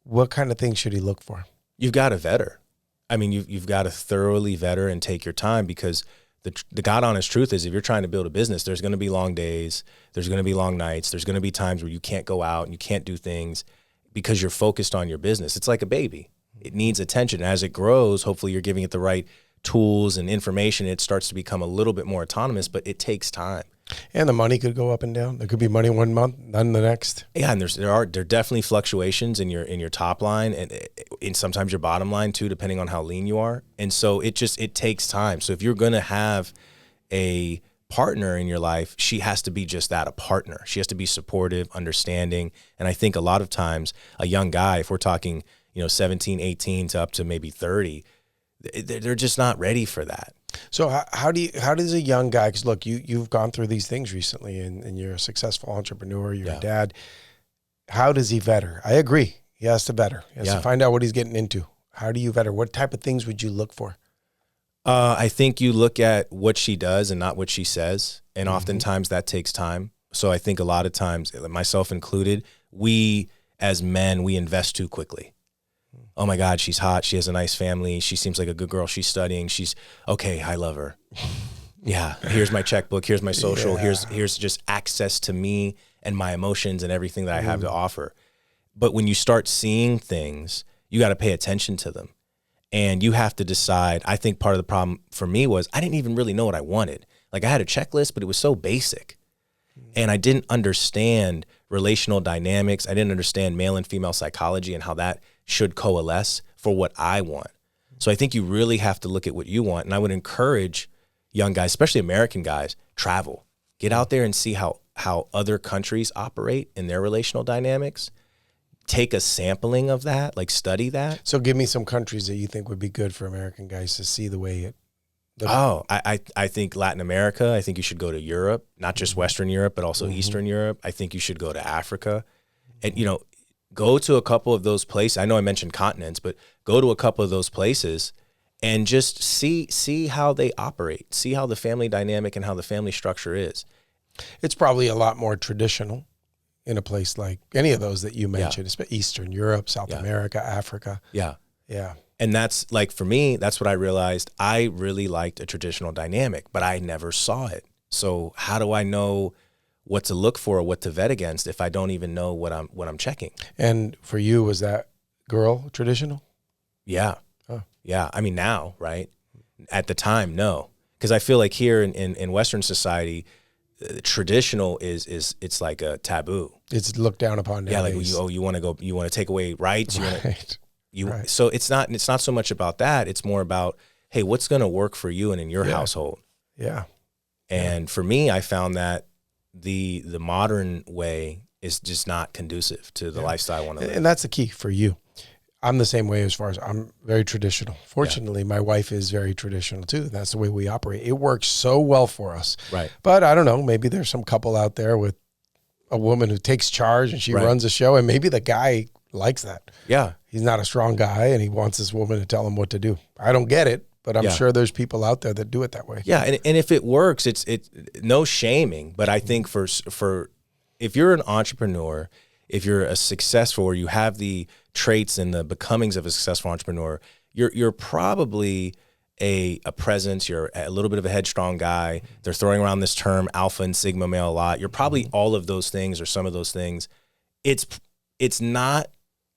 [SPEAKER 1] What kind of things should he look for?
[SPEAKER 2] You've got to vet her. I mean, you've got to thoroughly vet her and take your time, because the God honest truth is, if you're trying to build a business, there's going to be long days, there's going to be long nights, there's going to be times where you can't go out and you can't do things because you're focused on your business. It's like a baby. It needs attention. As it grows, hopefully you're giving it the right tools and information. It starts to become a little bit more autonomous, but it takes time.
[SPEAKER 1] And the money could go up and down. There could be money one month, none the next.
[SPEAKER 2] Yeah, and there are definitely fluctuations in your top line and sometimes your bottom line too, depending on how lean you are. And so it takes time. So if you're going to have a partner in your life, she has to be just that, a partner. She has to be supportive, understanding. And I think a lot of times a young guy, if we're talking, 17, 18 to up to maybe 30, they're just not ready for that.
[SPEAKER 1] So how does a young guy, because look, you've gone through these things recently and you're a successful entrepreneur, you're a dad. How does he vet her? I agree. He has to vet her. He has to find out what he's getting into. How do you vet her? What type of things would you look for?
[SPEAKER 2] I think you look at what she does and not what she says. And oftentimes that takes time. So I think a lot of times, myself included, we as men, we invest too quickly. Oh my God, she's hot. She has a nice family. She seems like a good girl. She's studying. She's okay. I love her. Yeah. Here's my checkbook. Here's my social. Here's just access to me and my emotions and everything that I have to offer. But when you start seeing things, you got to pay attention to them, and you have to decide. I think part of the problem for me was I didn't even really know what I wanted. Like, I had a checklist, but it was so basic, and I didn't understand relational dynamics. I didn't understand male and female psychology and how that should coalesce for what I want. So I think you really have to look at what you want. And I would encourage young guys, especially American guys, travel, get out there and see how other countries operate in their relational dynamics. Take a sampling of that, like study that.
[SPEAKER 1] So give me some countries that you think would be good for American guys to see the way it.
[SPEAKER 2] I think Latin America. I think you should go to Europe, not just Western Europe, but also Eastern Europe. I think you should go to Africa, and go to a couple of those places. I know I mentioned continents, but go to a couple of those places and just see how they operate, see how the family dynamic and how the family structure is.
[SPEAKER 1] It's probably a lot more traditional in a place like any of those that you mentioned, especially Eastern Europe, South America, Africa.
[SPEAKER 2] Yeah.
[SPEAKER 1] Yeah.
[SPEAKER 2] And that's like, for me, that's what I realized. I really liked a traditional dynamic, but I never saw it. So how do I know what to look for or what to vet against if I don't even know what I'm checking?
[SPEAKER 1] And for you, was that girl traditional?
[SPEAKER 2] Yeah. Oh. Yeah. I mean, now, right? At the time, no. Because I feel like here in Western society, traditional is it's like a taboo.
[SPEAKER 1] It's looked down upon nowadays.
[SPEAKER 2] Yeah, like you want to take away rights.
[SPEAKER 1] Right.
[SPEAKER 2] So it's not so much about that. It's more about, hey, what's going to work for you and in your household?
[SPEAKER 1] Yeah.
[SPEAKER 2] And for me, I found that the modern way is just not conducive to the lifestyle I want to live.
[SPEAKER 1] And that's the key for you. I'm the same way as far as I'm very traditional. Fortunately, my wife is very traditional too. That's the way we operate. It works so well for us.
[SPEAKER 2] Right.
[SPEAKER 1] But I don't know, maybe there's some couple out there with a woman who takes charge and she runs a show, and maybe the guy likes that.
[SPEAKER 2] Yeah.
[SPEAKER 1] He's not a strong guy and he wants this woman to tell him what to do. I don't get it, but I'm sure there's people out there that do it that way.
[SPEAKER 2] Yeah. And if it works, it's no shaming, but I think for if you're an entrepreneur, if you're a successful, or you have the traits and the becomings of a successful entrepreneur, you're probably a presence. You're a little bit of a headstrong guy. They're throwing around this term alpha and sigma male a lot. You're probably all of those things or some of those things. It's not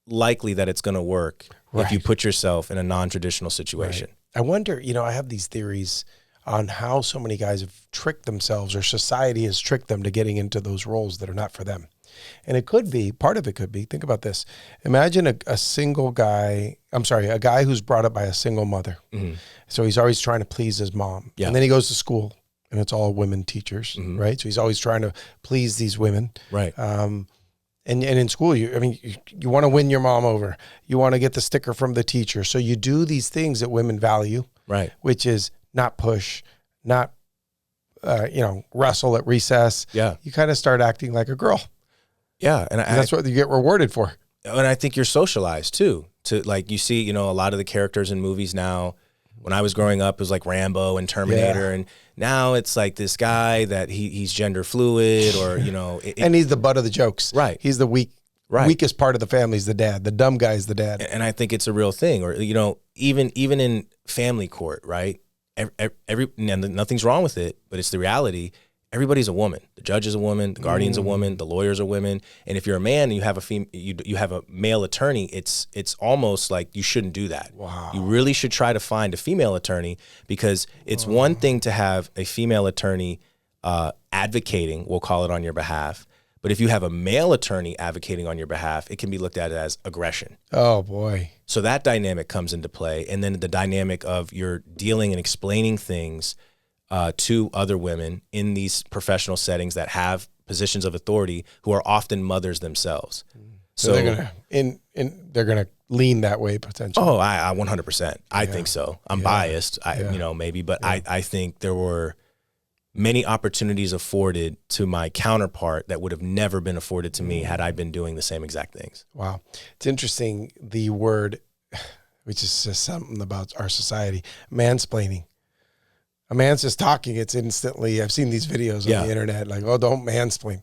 [SPEAKER 2] likely that it's going to work if you put yourself in a non-traditional situation.
[SPEAKER 1] Right. I wonder, I have these theories on how so many guys have tricked themselves, or society has tricked them to getting into those roles that are not for them. And it could be, part of it could be, think about this. Imagine a single guy, a guy who's brought up by a single mother. Mm-hmm. So he's always trying to please his mom. Yeah. And then he goes to school and it's all women teachers, right? So he's always trying to please these women.
[SPEAKER 2] Right.
[SPEAKER 1] And in school, you want to win your mom over. You want to get the sticker from the teacher. So you do these things that women value,
[SPEAKER 2] right?
[SPEAKER 1] Which is not push, not, wrestle at recess.
[SPEAKER 2] Yeah.
[SPEAKER 1] You kind of start acting like a girl.
[SPEAKER 2] Yeah. And
[SPEAKER 1] that's what you get rewarded for.
[SPEAKER 2] And I think you're socialized too, to like, you see, a lot of the characters in movies now, When I was growing up, it was like Rambo and Terminator, and now it's like this guy that he's gender fluid, or
[SPEAKER 1] and he's the butt of the jokes.
[SPEAKER 2] Right.
[SPEAKER 1] He's the weakest part of the family is the dad. The dumb guy is the dad.
[SPEAKER 2] And I think it's a real thing. Or even in family court, right? And nothing's wrong with it, but it's the reality. Everybody's a woman. The judge is a woman. The guardian's a woman. The lawyers are women. And if you're a man and you have you have a male attorney, it's almost like you shouldn't do that.
[SPEAKER 1] Wow.
[SPEAKER 2] You really should try to find a female attorney, because it's one thing to have a female attorney advocating, we'll call it, on your behalf. But if you have a male attorney advocating on your behalf, it can be looked at as aggression.
[SPEAKER 1] Oh, boy.
[SPEAKER 2] So that dynamic comes into play. And then the dynamic of you're dealing and explaining things to other women in these professional settings that have positions of authority, who are often mothers themselves.
[SPEAKER 1] So they're gonna lean that way potentially.
[SPEAKER 2] Oh, I 100%. I think so. I'm biased. Maybe, but I think there were many opportunities afforded to my counterpart that would have never been afforded to me had I been doing the same exact things.
[SPEAKER 1] Wow, it's interesting, the word, which is just something about our society, mansplaining. A man's just talking, it's instantly, I've seen these videos on the internet, like, oh, don't mansplain.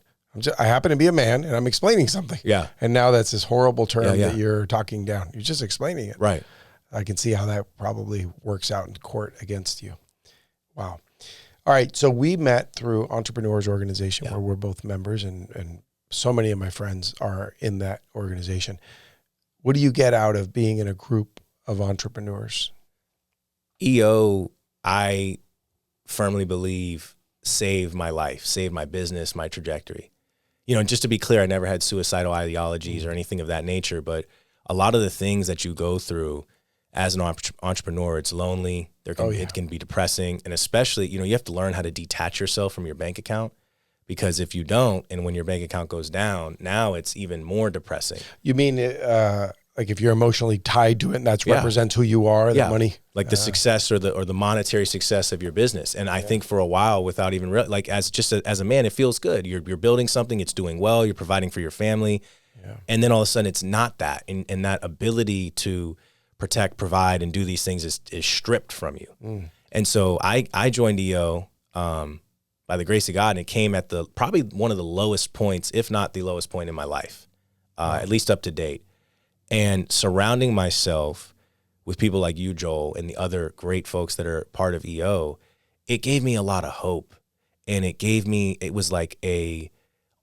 [SPEAKER 1] I happen to be a man and I'm explaining something. Yeah. And now that's this horrible term that you're talking down. You're just explaining it.
[SPEAKER 2] Right.
[SPEAKER 1] I can see how that probably works out in court against you. Wow. All right. So we met through Entrepreneurs Organization, where we're both members, and so many of my friends are in that organization. What do you get out of being in a group of entrepreneurs?
[SPEAKER 2] EO, I firmly believe, saved my life, saved my business, my trajectory. Just to be clear, I never had suicidal ideologies or anything of that nature, but a lot of the things that you go through as an entrepreneur, it's lonely. It can be depressing. And especially, you have to learn how to detach yourself from your bank account, because if you don't, and when your bank account goes down, now it's even more depressing.
[SPEAKER 1] You mean, like if you're emotionally tied to it, and that represents who you are, the money,
[SPEAKER 2] like the success or the monetary success of your business. And I think for a while, without even as a man, it feels good. You're building something, it's doing well, you're providing for your family, and then all of a sudden it's not that, and that ability to protect, provide, and do these things is stripped from you. And so I joined EO by the grace of God, and it came at probably one of the lowest points, if not the lowest point in my life, at least up to date. And surrounding myself with people like you, Joel, and the other great folks that are part of EO, it gave me a lot of hope. And it was like a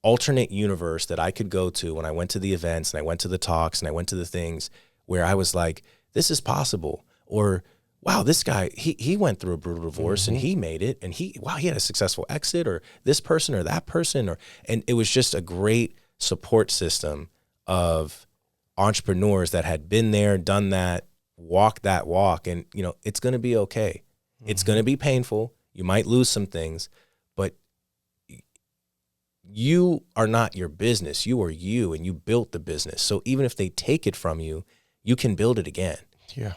[SPEAKER 2] alternate universe that I could go to when I went to the events and I went to the talks and I went to the things where I was like, this is possible. Or, wow, this guy, he went through a brutal divorce and he made it. And he had a successful exit, or this person or that person. And it was just a great support system of entrepreneurs that had been there, done that, walked that walk, and it's going to be okay. It's going to be painful. You might lose some things, but you are not your business. You are you, and you built the business. So even if they take it from you, you can build it again. Yeah.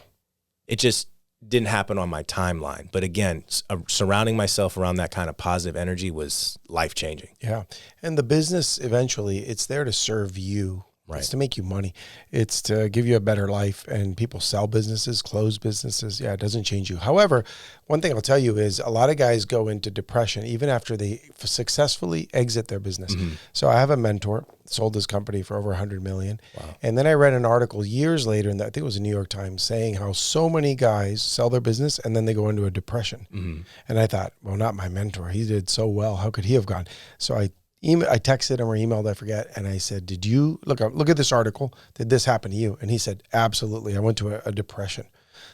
[SPEAKER 2] It just didn't happen on my timeline. But again, surrounding myself around that kind of positive energy was life-changing. Yeah. And the business, eventually, it's there to serve you. Right. It's to make you money. It's to give you a better life. And people sell businesses, close businesses. Yeah, it doesn't change you. However, one thing I'll tell you is a lot of guys go into depression even after they successfully exit their business. So I have a mentor, sold his company for over 100 million. Wow. And then I read an article years later, and I think it was the New York Times, saying how so many guys sell their business and then they go into a depression. And I thought, well, not my mentor. He did so well. How could he have gone? So I texted him or emailed, I forget, and I said, did you look at this article? Did this happen to you? And he said, absolutely. I went to a depression.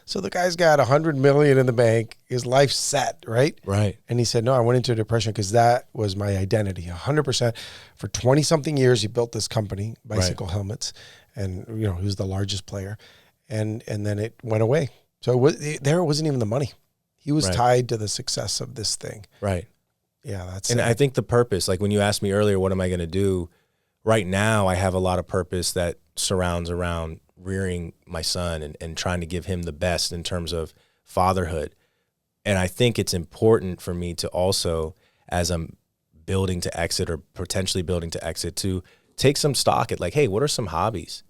[SPEAKER 2] So the guy's got 100 million in the bank. His life's set, right? Right. And he said, no, I went into a depression because that was my identity. 100%. For 20 something years, he built this company, Bicycle Helmets, and he was the largest player. And then it went away. So it wasn't even the money. He was tied to the success of this thing. Right. Yeah, that's it. I think the purpose, like when you asked me earlier, what am I going to do? Right now, I have a lot of purpose that surrounds around rearing my son and trying to give him the best in terms of fatherhood. And I think it's important for me to also, as I'm building to exit or potentially building to exit, to take some stock at like, hey, what are some hobbies?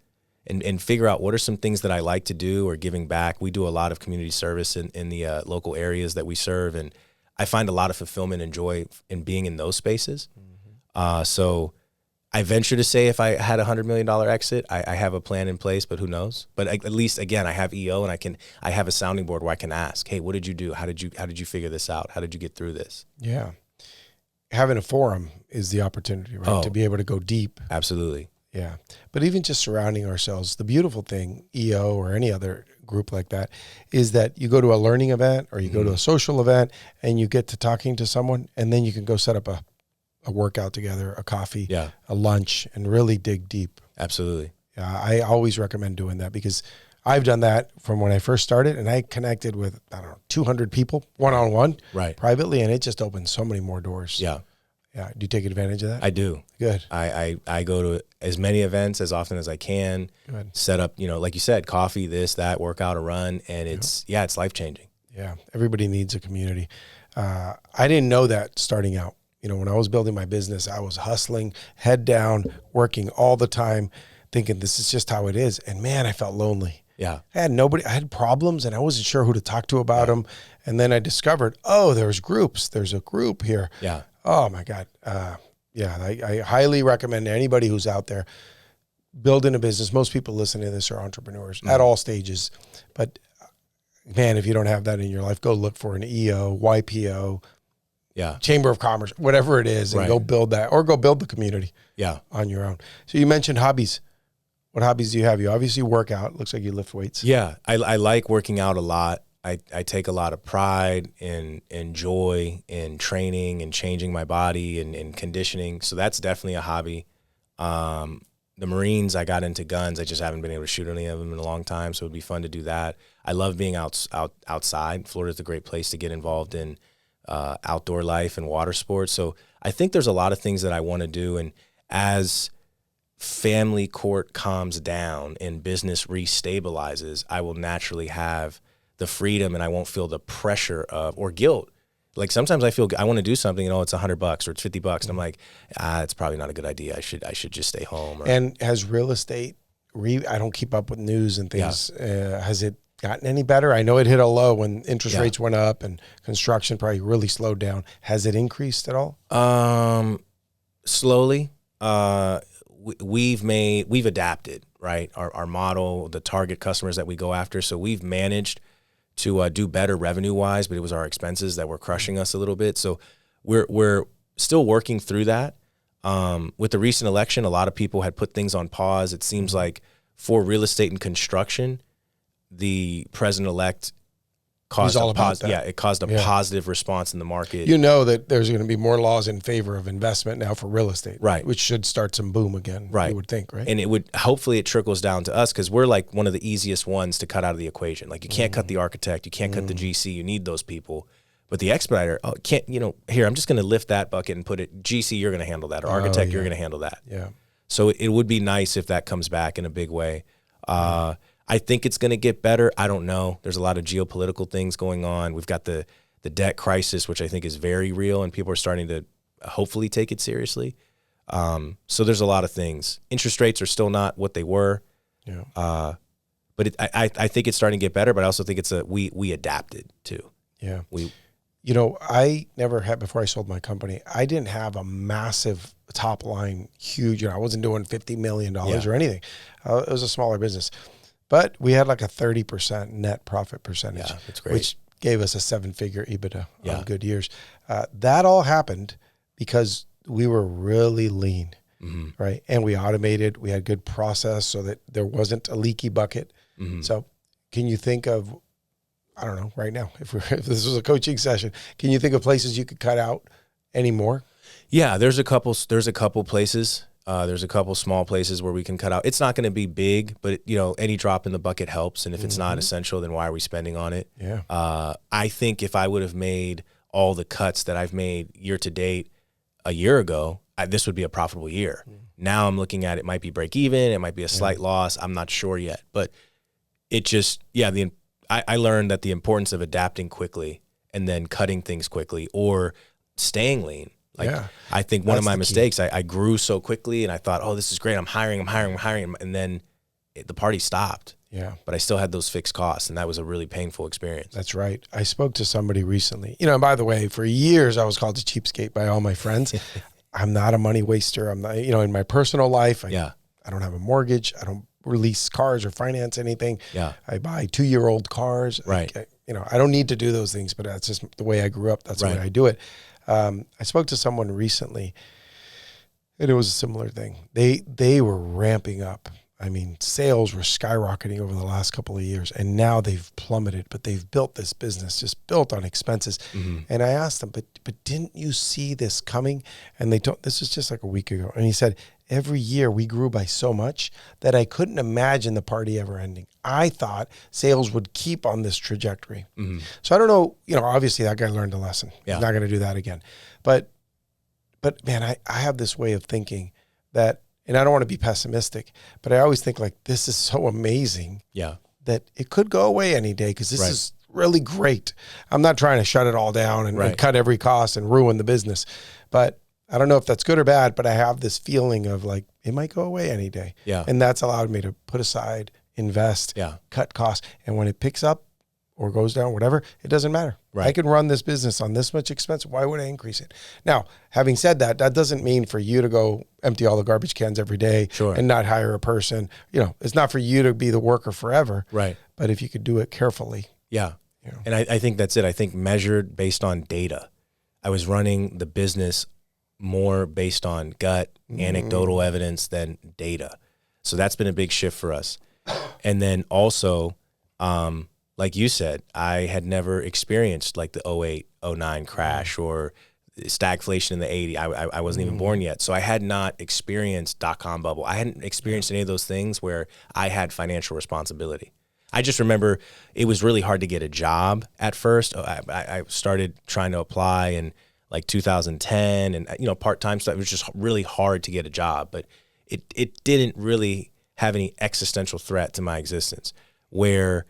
[SPEAKER 2] and figure out what are some things that I like to do or giving back. We do a lot of community service in the local areas that we serve, and I find a lot of fulfillment and joy in being in those spaces. So I venture to say if I had $100 million exit, I have a plan in place, but who knows? But at least, again, I have EO, and I have a sounding board where I can ask, hey, what did you do? How did you figure this out? How did you get through this?
[SPEAKER 1] Yeah. Having a forum is the opportunity, right? To be able to go deep.
[SPEAKER 2] Absolutely.
[SPEAKER 1] Yeah. But even just surrounding ourselves, the beautiful thing, EO or any other group like that, is that you go to a learning event or you go to a social event and you get to talking to someone, and then you can go set up a workout together, a coffee, a lunch, and really dig deep.
[SPEAKER 2] Absolutely.
[SPEAKER 1] Yeah. I always recommend doing that because I've done that from when I first started, and I connected with, 200 people one-on-one privately, and it just opened so many more doors.
[SPEAKER 2] Yeah.
[SPEAKER 1] Yeah. Do you take advantage of that?
[SPEAKER 2] I do.
[SPEAKER 1] Good.
[SPEAKER 2] I go to as many events as often as I can.
[SPEAKER 1] Good.
[SPEAKER 2] Set up, like you said, coffee, this, that, workout, a run, and it's life-changing.
[SPEAKER 1] Yeah. Everybody needs a community. I didn't know that starting out. When I was building my business, I was hustling, head down, working all the time, thinking this is just how it is. And man, I felt lonely.
[SPEAKER 2] Yeah.
[SPEAKER 1] I had problems, and I wasn't sure who to talk to about them. And then I discovered, there's groups. There's a group here.
[SPEAKER 2] Yeah.
[SPEAKER 1] Oh my God. I highly recommend anybody who's out there building a business. Most people listening to this are entrepreneurs at all stages. But man, if you don't have that in your life, go look for an EO, YPO, Chamber of Commerce, whatever it is, and go build that, or go build the community on your own. So you mentioned hobbies. What hobbies do you have? You obviously work out. Looks like you lift weights.
[SPEAKER 2] Yeah. I like working out a lot. I take a lot of pride and joy in training and changing my body and conditioning. So that's definitely a hobby. The Marines, I got into guns. I just haven't been able to shoot any of them in a long time. So it'd be fun to do that. I love being outside. Florida's a great place to get involved in outdoor life and water sports. So I think there's a lot of things that I want to do. And as family court calms down and business restabilizes, I will naturally have the freedom, and I won't feel the pressure of or guilt. Like sometimes I feel I want to do something, it's $100 or it's $50, and I'm like, it's probably not a good idea. I should just stay home.
[SPEAKER 1] And has real estate? I don't keep up with news and things. Has it gotten any better? I know it hit a low when interest rates went up and construction probably really slowed down. Has it increased at all?
[SPEAKER 2] Slowly. We've adapted, right? Our model, the target customers that we go after. So we've managed to do better revenue wise, but it was our expenses that were crushing us a little bit. So we're still working through that. With the recent election, a lot of people had put things on pause. It seems like for real estate and construction, the president-elect caused it caused a positive response in the market.
[SPEAKER 1] That there's going to be more laws in favor of investment now for real estate,
[SPEAKER 2] right?
[SPEAKER 1] Which should start some boom again,
[SPEAKER 2] right?
[SPEAKER 1] You would think, right?
[SPEAKER 2] And hopefully it trickles down to us because we're like one of the easiest ones to cut out of the equation. Like you can't cut the architect, you can't cut the GC, you need those people. But the expediter, can't, here, I'm just going to lift that bucket and put it, GC, you're going to handle that, or architect, you're going to handle that.
[SPEAKER 1] Yeah.
[SPEAKER 2] So it would be nice if that comes back in a big way. I think it's going to get better. I don't know. There's a lot of geopolitical things going on. We've got the debt crisis, which I think is very real, and people are starting to hopefully take it seriously. So there's a lot of things. Interest rates are still not what they were.
[SPEAKER 1] Yeah.
[SPEAKER 2] But I think it's starting to get better, but I also think we adapted too.
[SPEAKER 1] Yeah. I never had, before I sold my company, I didn't have a massive top line, huge, I wasn't doing $50 million or anything. It was a smaller business. But we had like a 30% net profit percentage,
[SPEAKER 2] that's great.
[SPEAKER 1] which gave us a 7-figure EBITDA on good years. That all happened because we were really lean, right? And we automated. We had good process so that there wasn't a leaky bucket. So can you think of, I don't know, right now, if this was a coaching session, can you think of places you could cut out anymore?
[SPEAKER 2] Yeah, there's a couple places. There's a couple small places where we can cut out. It's not going to be big, but any drop in the bucket helps. And if it's not essential, then why are we spending on it?
[SPEAKER 1] Yeah.
[SPEAKER 2] I think if I would have made all the cuts that I've made year to date a year ago, this would be a profitable year. Now I'm looking at it might be break even. It might be a slight loss. I'm not sure yet, but it just, I learned that the importance of adapting quickly and then cutting things quickly or staying lean. I think one of my mistakes, I grew so quickly and I thought, this is great. I'm hiring. And then the party stopped.
[SPEAKER 1] Yeah.
[SPEAKER 2] But I still had those fixed costs, and that was a really painful experience.
[SPEAKER 1] That's right. I spoke to somebody recently, and by the way, for years I was called a cheapskate by all my friends. I'm not a money waster. I'm not, in my personal life, I don't have a mortgage. I don't release cars or finance anything.
[SPEAKER 2] Yeah.
[SPEAKER 1] I buy 2-year-old cars.
[SPEAKER 2] Right.
[SPEAKER 1] I don't need to do those things, but that's just the way I grew up. That's the way I do it. I spoke to someone recently, and it was a similar thing. They were ramping up. I mean, sales were skyrocketing over the last couple of years, and now they've plummeted, but they've built this business just built on expenses. Mm-hmm. And I asked them, but didn't you see this coming? And this was just like a week ago. And he said, every year we grew by so much that I couldn't imagine the party ever ending. I thought sales would keep on this trajectory. Mm-hmm. So I don't know, obviously that guy learned a lesson. Yeah. He's not going to do that again. But man, I have this way of thinking that, and I don't want to be pessimistic, but I always think like, this is so amazing that it could go away any day because this is really great. I'm not trying to shut it all down and cut every cost and ruin the business. But I don't know if that's good or bad, but I have this feeling of like, it might go away any day. Yeah. And that's allowed me to put aside, invest, cut costs. And when it picks up or goes down, whatever, it doesn't matter. Right. I can run this business on this much expense. Why would I increase it? Now, having said that, that doesn't mean for you to go empty all the garbage cans every day and not hire a person. It's not for you to be the worker forever. Right. But if you could do it carefully.
[SPEAKER 2] Yeah. And I think that's it. I think measured based on data. I was running the business more based on gut, anecdotal evidence than data. So that's been a big shift for us. And then also, like you said, I had never experienced like the 08, 09 crash or stagflation in the 80s. I wasn't even born yet. So I had not experienced dot-com bubble. I hadn't experienced any of those things where I had financial responsibility. I just remember it was really hard to get a job at first. I started trying to apply in like 2010 and, part-time stuff. It was just really hard to get a job, but it didn't really have any existential threat to my existence. Where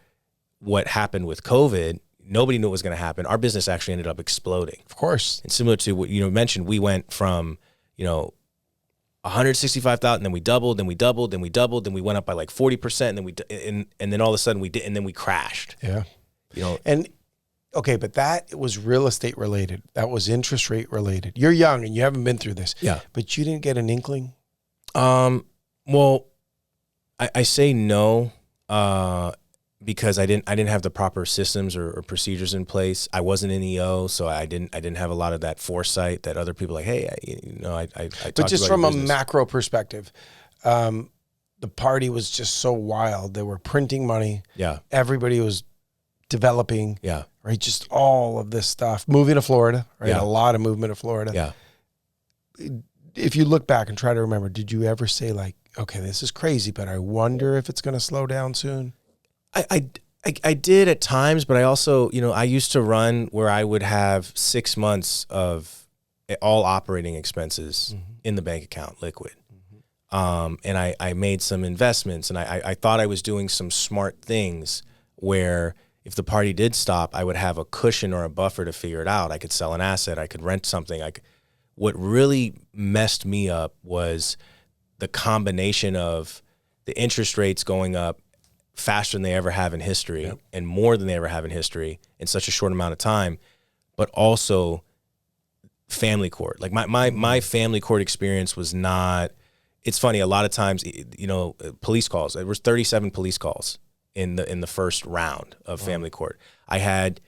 [SPEAKER 2] what happened with COVID, nobody knew what was going to happen. Our business actually ended up exploding.
[SPEAKER 1] Of course.
[SPEAKER 2] And similar to what you mentioned, we went from, 165,000, then we doubled, then we doubled, then we doubled, then we went up by like 40%, and then all of a sudden and then we crashed.
[SPEAKER 1] Yeah. And okay, but that was real estate related. That was interest rate related. You're young and you haven't been through this. Yeah. But you didn't get an inkling?
[SPEAKER 2] Well, I say no, because I didn't have the proper systems or procedures in place. I wasn't an EO, so I didn't have a lot of that foresight that other people like, hey, I
[SPEAKER 1] But just from a macro perspective, the party was just so wild. They were printing money. Yeah. Everybody was developing. Yeah. Right. Just all of this stuff. Moving to Florida, right? Yeah. A lot of movement to Florida. Yeah. If you look back and try to remember, did you ever say like, okay, this is crazy, but I wonder if it's going to slow down soon?
[SPEAKER 2] I did at times, but I also, I used to run where I would have 6 months of all operating expenses in the bank account, liquid. And I made some investments, and I thought I was doing some smart things where if the party did stop, I would have a cushion or a buffer to figure it out. I could sell an asset. I could rent something. What really messed me up was the combination of the interest rates going up faster than they ever have in history and more than they ever have in history in such a short amount of time, but also family court. Like my family court experience was not, it's funny, a lot of times, police calls, there was 37 police calls in the first round of family court. I had,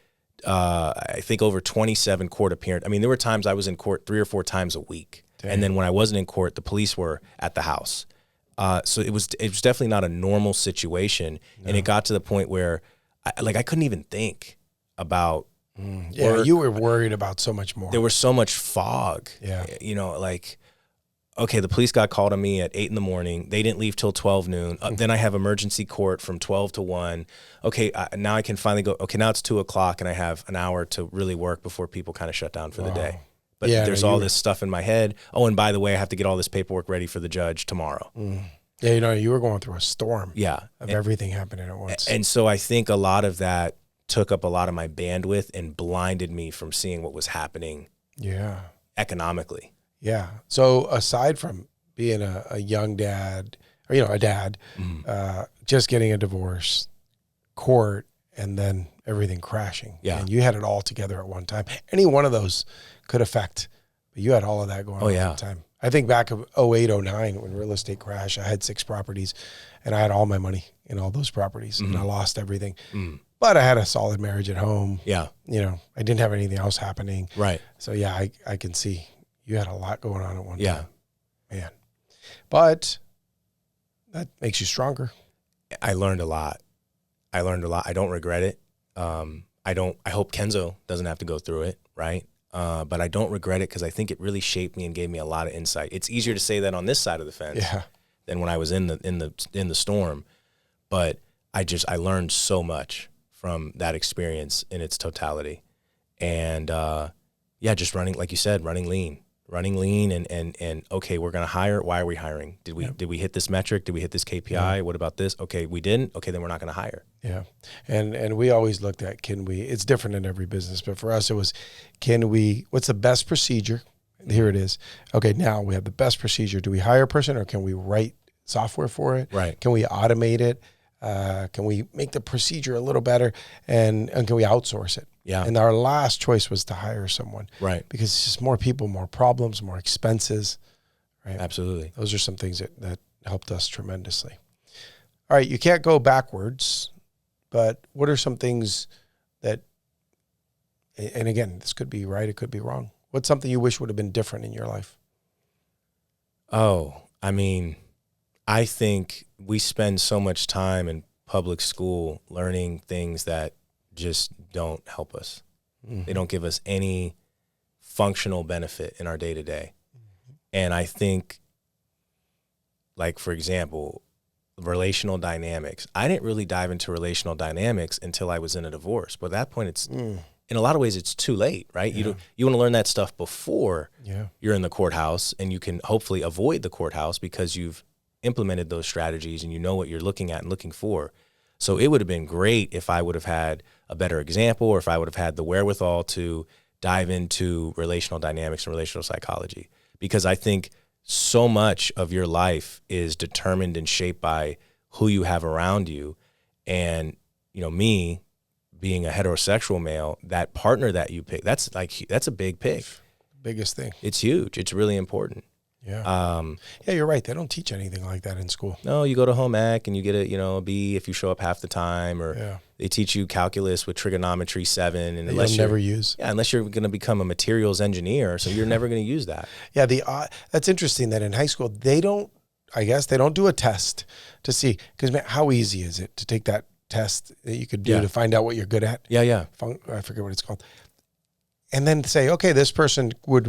[SPEAKER 2] I think over 27 court appearances. I mean, there were times I was in court 3 or 4 times a week. Dang. And then when I wasn't in court, the police were at the house. So it was definitely not a normal situation. No. And it got to the point where I couldn't even think about
[SPEAKER 1] work. You were worried about so much more.
[SPEAKER 2] There was so much fog. Yeah. Okay, the police got called on me at 8 a.m. They didn't leave till 12 noon. Then I have emergency court from 12 to 1. Okay, now I can finally go. Okay, now it's 2 o'clock and I have an hour to really work before people kind of shut down for the day. But there's all this stuff in my head. Oh, and by the way, I have to get all this paperwork ready for the judge tomorrow.
[SPEAKER 1] Yeah, you were going through a storm of everything happening at once.
[SPEAKER 2] And so I think a lot of that took up a lot of my bandwidth and blinded me from seeing what was happening economically.
[SPEAKER 1] Yeah. So aside from being a young dad, or, a dad, just getting a divorce, court, and then everything crashing.
[SPEAKER 2] Yeah.
[SPEAKER 1] And you had it all together at one time. Any one of those could affect, but you had all of that going on at the time. I think back of 08, 09, when real estate crashed, I had 6 properties and I had all my money in all those properties and I lost everything. But I had a solid marriage at home.
[SPEAKER 2] Yeah.
[SPEAKER 1] I didn't have anything else happening.
[SPEAKER 2] Right.
[SPEAKER 1] So yeah, I can see you had a lot going on at one
[SPEAKER 2] Yeah.
[SPEAKER 1] time. Man. But that makes you stronger.
[SPEAKER 2] I learned a lot. I don't regret it. I hope Kenzo doesn't have to go through it, right? But I don't regret it because I think it really shaped me and gave me a lot of insight. It's easier to say that on this side of the fence than when I was in the storm. But I learned so much from that experience in its totality. And just running, like you said, running lean and okay, we're going to hire. Why are we hiring? Did we hit this metric? Did we hit this KPI? What about this? Okay, we didn't. Okay, then we're not going to hire.
[SPEAKER 1] Yeah. And we always looked at, it's different in every business, but for us it was, what's the best procedure? Here it is. Okay, now we have the best procedure. Do we hire a person or can we write software for it?
[SPEAKER 2] Right. Can
[SPEAKER 1] we automate it? Can we make the procedure a little better? And can we outsource it?
[SPEAKER 2] Yeah.
[SPEAKER 1] And our last choice was to hire someone.
[SPEAKER 2] Right.
[SPEAKER 1] Because it's just more people, more problems, more expenses. Right.
[SPEAKER 2] Absolutely.
[SPEAKER 1] Those are some things that helped us tremendously. All right. You can't go backwards, but what are some things that, and again, this could be right, it could be wrong. What's something you wish would have been different in your life?
[SPEAKER 2] Oh, I mean, I think we spend so much time in public school learning things that just don't help us. They don't give us any functional benefit in our day-to-day. And I think, like, for example, relational dynamics. I didn't really dive into relational dynamics until I was in a divorce. But at that point, it's in a lot of ways, it's too late, right? You want to learn that stuff before you're in the courthouse, and you can hopefully avoid the courthouse because you've implemented those strategies and you know what you're looking at and looking for. So it would have been great if I would have had a better example, or if I would have had the wherewithal to dive into relational dynamics and relational psychology, because I think so much of your life is determined and shaped by who you have around you. And, me being a heterosexual male, that partner that you pick, that's a big pick.
[SPEAKER 1] Biggest thing.
[SPEAKER 2] It's huge. It's really important.
[SPEAKER 1] Yeah. You're right. They don't teach anything like that in school.
[SPEAKER 2] No, you go to home ec and you get a B if you show up half the time, or they teach you calculus with trigonometry 7, and unless
[SPEAKER 1] you'll never use.
[SPEAKER 2] Yeah, unless you're going to become a materials engineer, so you're never going to use that.
[SPEAKER 1] Yeah, that's interesting that in high school they don't do a test to see, because how easy is it to take that test that you could do to find out what you're good at?
[SPEAKER 2] Yeah.
[SPEAKER 1] I forget what it's called. And then say, okay, this person would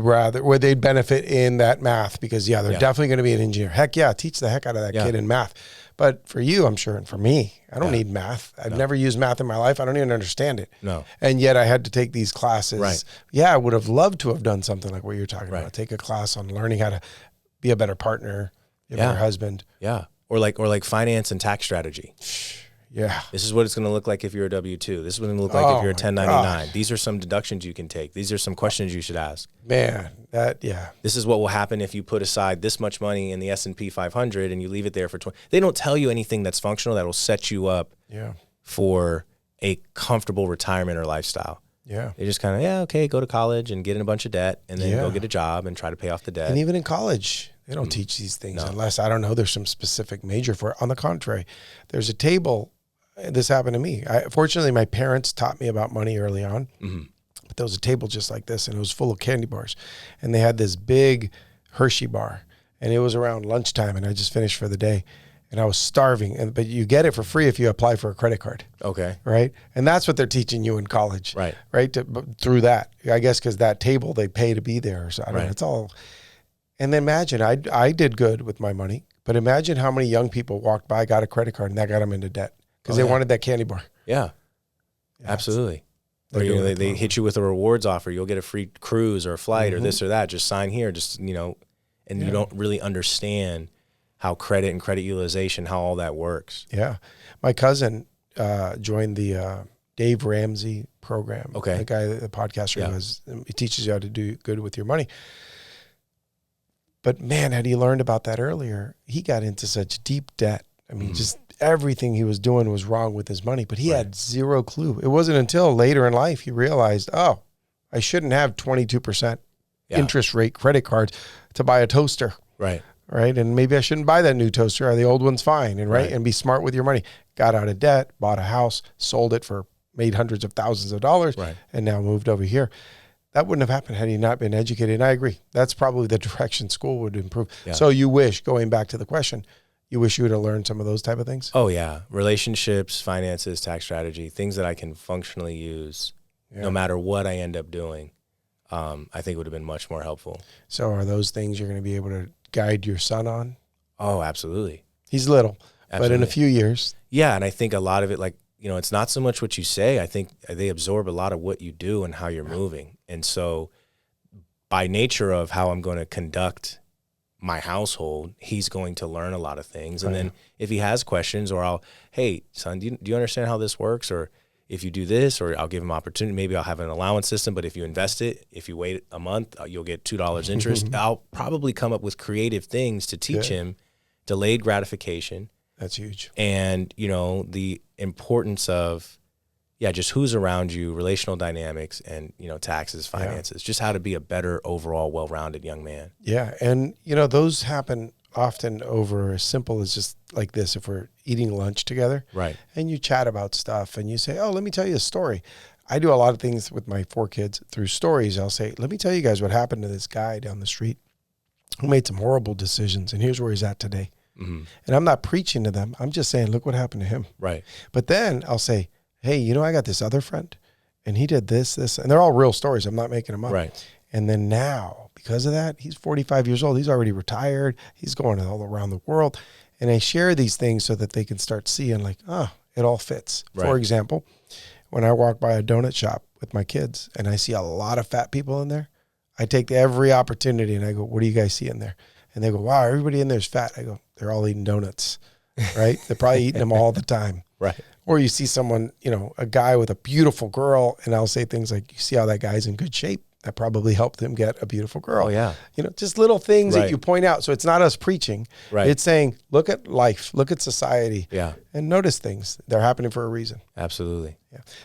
[SPEAKER 1] they'd benefit in that math because they're definitely going to be an engineer. Heck yeah, teach the heck out of that kid in math. But for you, I'm sure, and for me, I don't need math. I've never used math in my life. I don't even understand it.
[SPEAKER 2] No.
[SPEAKER 1] And yet I had to take these classes.
[SPEAKER 2] Right.
[SPEAKER 1] Yeah, I would have loved to have done something like what you're talking about. Take a class on learning how to be a better partner, be a better husband.
[SPEAKER 2] Yeah. Or like finance and tax strategy.
[SPEAKER 1] Yeah.
[SPEAKER 2] This is what it's going to look like if you're a W-2. This is what it's going to look like if you're a 1099. These are some deductions you can take. These are some questions you should ask.
[SPEAKER 1] Man,
[SPEAKER 2] This is what will happen if you put aside this much money in the S&P 500 and you leave it there for 20. They don't tell you anything that's functional that will set you up for a comfortable retirement or lifestyle.
[SPEAKER 1] Yeah.
[SPEAKER 2] They just kind of, okay, go to college and get in a bunch of debt and then go get a job and try to pay off the debt.
[SPEAKER 1] And even in college, they don't teach these things unless, I don't know, there's some specific major for it. On the contrary, there's a table. This happened to me. Fortunately, my parents taught me about money early on, but there was a table just like this, and it was full of candy bars. And they had this big Hershey bar, and it was around lunchtime, and I just finished for the day, and I was starving. But you get it for free if you apply for a credit card.
[SPEAKER 2] Okay.
[SPEAKER 1] Right? And that's what they're teaching you in college.
[SPEAKER 2] Right.
[SPEAKER 1] Right? Through that. I guess because that table, they pay to be there. So I don't know. It's all. And then imagine, I did good with my money, but imagine how many young people walked by, got a credit card, and that got them into debt. Because they wanted that candy bar.
[SPEAKER 2] Yeah, absolutely. Or they hit you with a rewards offer. You'll get a free cruise or a flight or this or that. Just sign here. You don't really understand how credit and credit utilization, how all that works.
[SPEAKER 1] Yeah. My cousin joined the Dave Ramsey program.
[SPEAKER 2] Okay.
[SPEAKER 1] The guy, the podcaster, he teaches you how to do good with your money. But man, had he learned about that earlier, he got into such deep debt. I mean, just everything he was doing was wrong with his money, but he had zero clue. It wasn't until later in life he realized, oh, I shouldn't have 22% interest rate credit cards to buy a toaster.
[SPEAKER 2] Right.
[SPEAKER 1] Right. And maybe I shouldn't buy that new toaster. Or the old one's fine. And and be smart with your money. Got out of debt, bought a house, sold it for, made hundreds of thousands of dollars, and now moved over here. That wouldn't have happened had he not been educated. And I agree. That's probably the direction school would improve. Yeah. So you wish, going back to the question, you wish you would have learned some of those type of things?
[SPEAKER 2] Oh, yeah. Relationships, finances, tax strategy, things that I can functionally use no matter what I end up doing, I think would have been much more helpful.
[SPEAKER 1] So are those things you're going to be able to guide your son on?
[SPEAKER 2] Oh, absolutely.
[SPEAKER 1] He's little, but in a few years.
[SPEAKER 2] Yeah, and I think a lot of it, like, you know, it's not so much what you say. I think they absorb a lot of what you do and how you're moving. And so by nature of how I'm going to conduct my household, he's going to learn a lot of things. And then if he has questions, or hey, son, do you understand how this works? Or if you do this, or I'll give him opportunity, maybe I'll have an allowance system, but if you invest it, if you wait a month, you'll get $2 interest. I'll probably come up with creative things to teach him delayed gratification.
[SPEAKER 1] That's huge.
[SPEAKER 2] And, you know, the importance of, just who's around you, relational dynamics, and, you know, taxes, finances, just how to be a better overall well-rounded young man.
[SPEAKER 1] Yeah. And, you know, those happen often over as simple as just like this. If we're eating lunch together, and you chat about stuff and you say, oh, let me tell you a story. I do a lot of things with my 4 kids through stories. I'll say, let me tell you guys what happened to this guy down the street who made some horrible decisions, and here's where he's at today. And I'm not preaching to them. I'm just saying, look what happened to him. But then I'll say, hey, you know, I got this other friend and he did this, and they're all real stories. I'm not making them up. And then now, because of that, he's 45 years old. He's already retired. He's going all around the world. And I share these things so that they can start seeing like, oh, it all fits. For example, when I walk by a donut shop with my kids and I see a lot of fat people in there, I take every opportunity and I go, what do you guys see in there? And they go, wow, everybody in there is fat. I go, they're all eating donuts, right? They're probably eating them all the time. Or you see someone, you know, a guy with a beautiful girl, and I'll say things like, you see how that guy's in good shape? That probably helped him get a beautiful girl. You know, just little things that you point out. So it's not us preaching. It's saying, look at life, look at society, and notice things. They're happening for a reason.
[SPEAKER 2] Absolutely.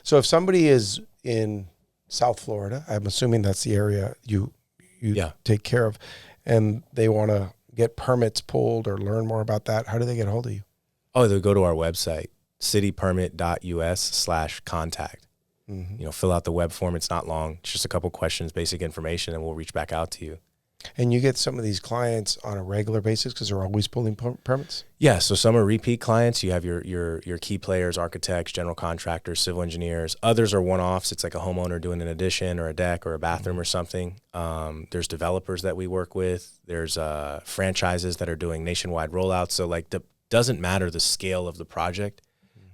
[SPEAKER 1] So if somebody is in South Florida, I'm assuming that's the area you take care of, and they want to get permits pulled or learn more about that, how do they get a hold of you?
[SPEAKER 2] Oh, they'll go to our website, citypermit.us/contact. You know, fill out the web form. It's not long. It's just a couple questions, basic information, and we'll reach back out to you.
[SPEAKER 1] And you get some of these clients on a regular basis because they're always pulling permits?
[SPEAKER 2] Yeah, so some are repeat clients. You have your key players, architects, general contractors, civil engineers. Others are one-offs. It's like a homeowner doing an addition or a deck or a bathroom or something. There's developers that we work with. There's franchises that are doing nationwide rollouts. So like doesn't matter the scale of the project.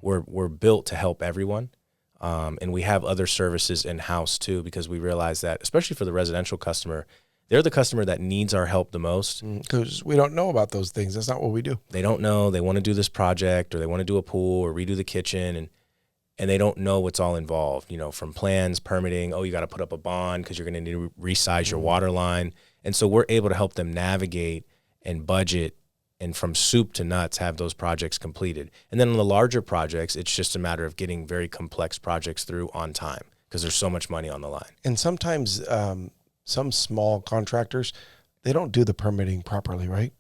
[SPEAKER 2] We're built to help everyone. And we have other services in-house too, because we realize that, especially for the residential customer, they're the customer that needs our help the most.
[SPEAKER 1] Because we don't know about those things. That's not what we do.
[SPEAKER 2] They don't know. They want to do this project, or they want to do a pool or redo the kitchen, and they don't know what's all involved, you know, from plans, permitting. Oh, you got to put up a bond because you're going to need to resize your water line. And so we're able to help them navigate and budget, and from soup to nuts have those projects completed. And then on the larger projects, it's just a matter of getting very complex projects through on time because there's so much money on the line.
[SPEAKER 1] And sometimes some small contractors, they don't do the permitting properly, right?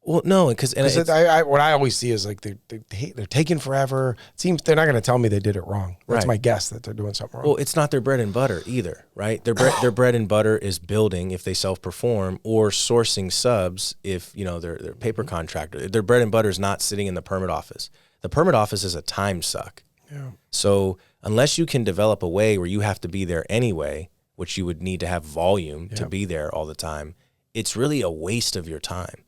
[SPEAKER 2] Well, no, because
[SPEAKER 1] what I always see is like they're taking forever. It seems they're not going to tell me they did it wrong. That's my guess, that they're doing something wrong.
[SPEAKER 2] Well, it's not their bread and butter either, right? Their bread and butter is building if they self-perform, or sourcing subs if, you know, they're paper contractor. Their bread and butter is not sitting in the permit office. The permit office is a time suck. So unless you can develop a way where you have to be there anyway, which you would need to have volume to be there all the time, it's really a waste of your time.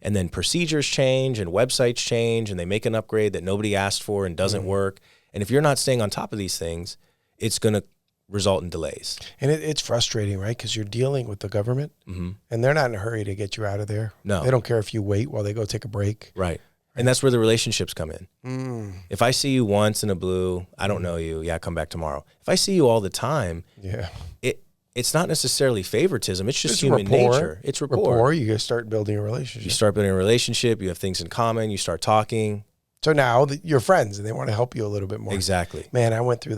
[SPEAKER 2] And then procedures change and websites change, and they make an upgrade that nobody asked for and doesn't work. And if you're not staying on top of these things, it's going to result in delays.
[SPEAKER 1] And it's frustrating, right? Because you're dealing with the government, and they're not in a hurry to get you out of there.
[SPEAKER 2] No.
[SPEAKER 1] They don't care if you wait while they go take a break.
[SPEAKER 2] And that's where the relationships come in. If I see you once in a blue, I don't know you. Yeah, come back tomorrow. If I see you all the time, it's not necessarily favoritism. It's just
[SPEAKER 1] It's
[SPEAKER 2] human
[SPEAKER 1] rapport.
[SPEAKER 2] nature. It's rapport.
[SPEAKER 1] You guys start building a relationship.
[SPEAKER 2] You start building a relationship. You have things in common. You start talking.
[SPEAKER 1] So now that you're friends and they want to help you a little bit more.
[SPEAKER 2] Exactly.
[SPEAKER 1] Man, I went through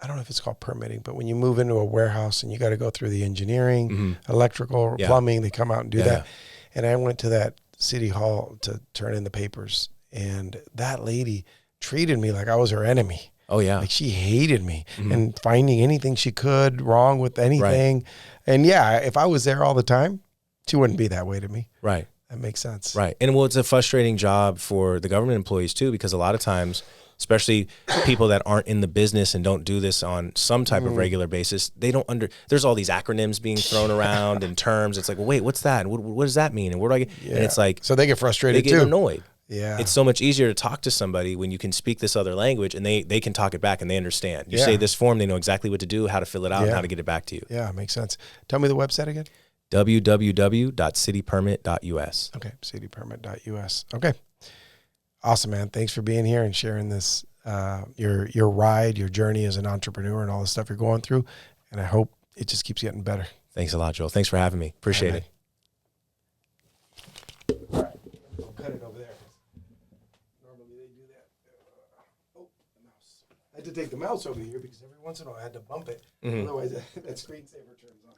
[SPEAKER 1] I don't know if it's called permitting, but when you move into a warehouse and you got to go through the engineering, electrical, plumbing, they come out and do that. And I went to that city hall to turn in the papers, and that lady treated me like I was her enemy.
[SPEAKER 2] Oh, yeah.
[SPEAKER 1] Like she hated me and finding anything she could wrong with anything. Right. And yeah, if I was there all the time, she wouldn't be that way to me.
[SPEAKER 2] Right.
[SPEAKER 1] That makes sense.
[SPEAKER 2] Right. And well, it's a frustrating job for the government employees too, because a lot of times, especially people that aren't in the business and don't do this on some type of regular basis, they don't there's all these acronyms being thrown around and terms. It's like, well, wait, what's that? And what does that mean? And where do I get? Yeah. And it's like,
[SPEAKER 1] so they get frustrated
[SPEAKER 2] too. They get annoyed.
[SPEAKER 1] Yeah.
[SPEAKER 2] It's so much easier to talk to somebody when you can speak this other language and they can talk it back and they understand. You say this form, they know exactly what to do, how to fill it out, and how to get it back to you.
[SPEAKER 1] Yeah, makes sense. Tell me the website again.
[SPEAKER 2] www.citypermit.us.
[SPEAKER 1] Okay, citypermit.us. Okay. Awesome, man. Thanks for being here and sharing this, your ride, your journey as an entrepreneur and all the stuff you're going through. And I hope it just keeps getting better.
[SPEAKER 2] Thanks a lot, Joel. Thanks for having me. Appreciate it.
[SPEAKER 1] All right. I'll cut it over there. Normally they do that. The mouse. I had to take the mouse over here because every once in a while I had to bump it. Otherwise that screensaver turns on.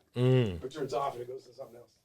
[SPEAKER 1] Or turns off and it goes to something else.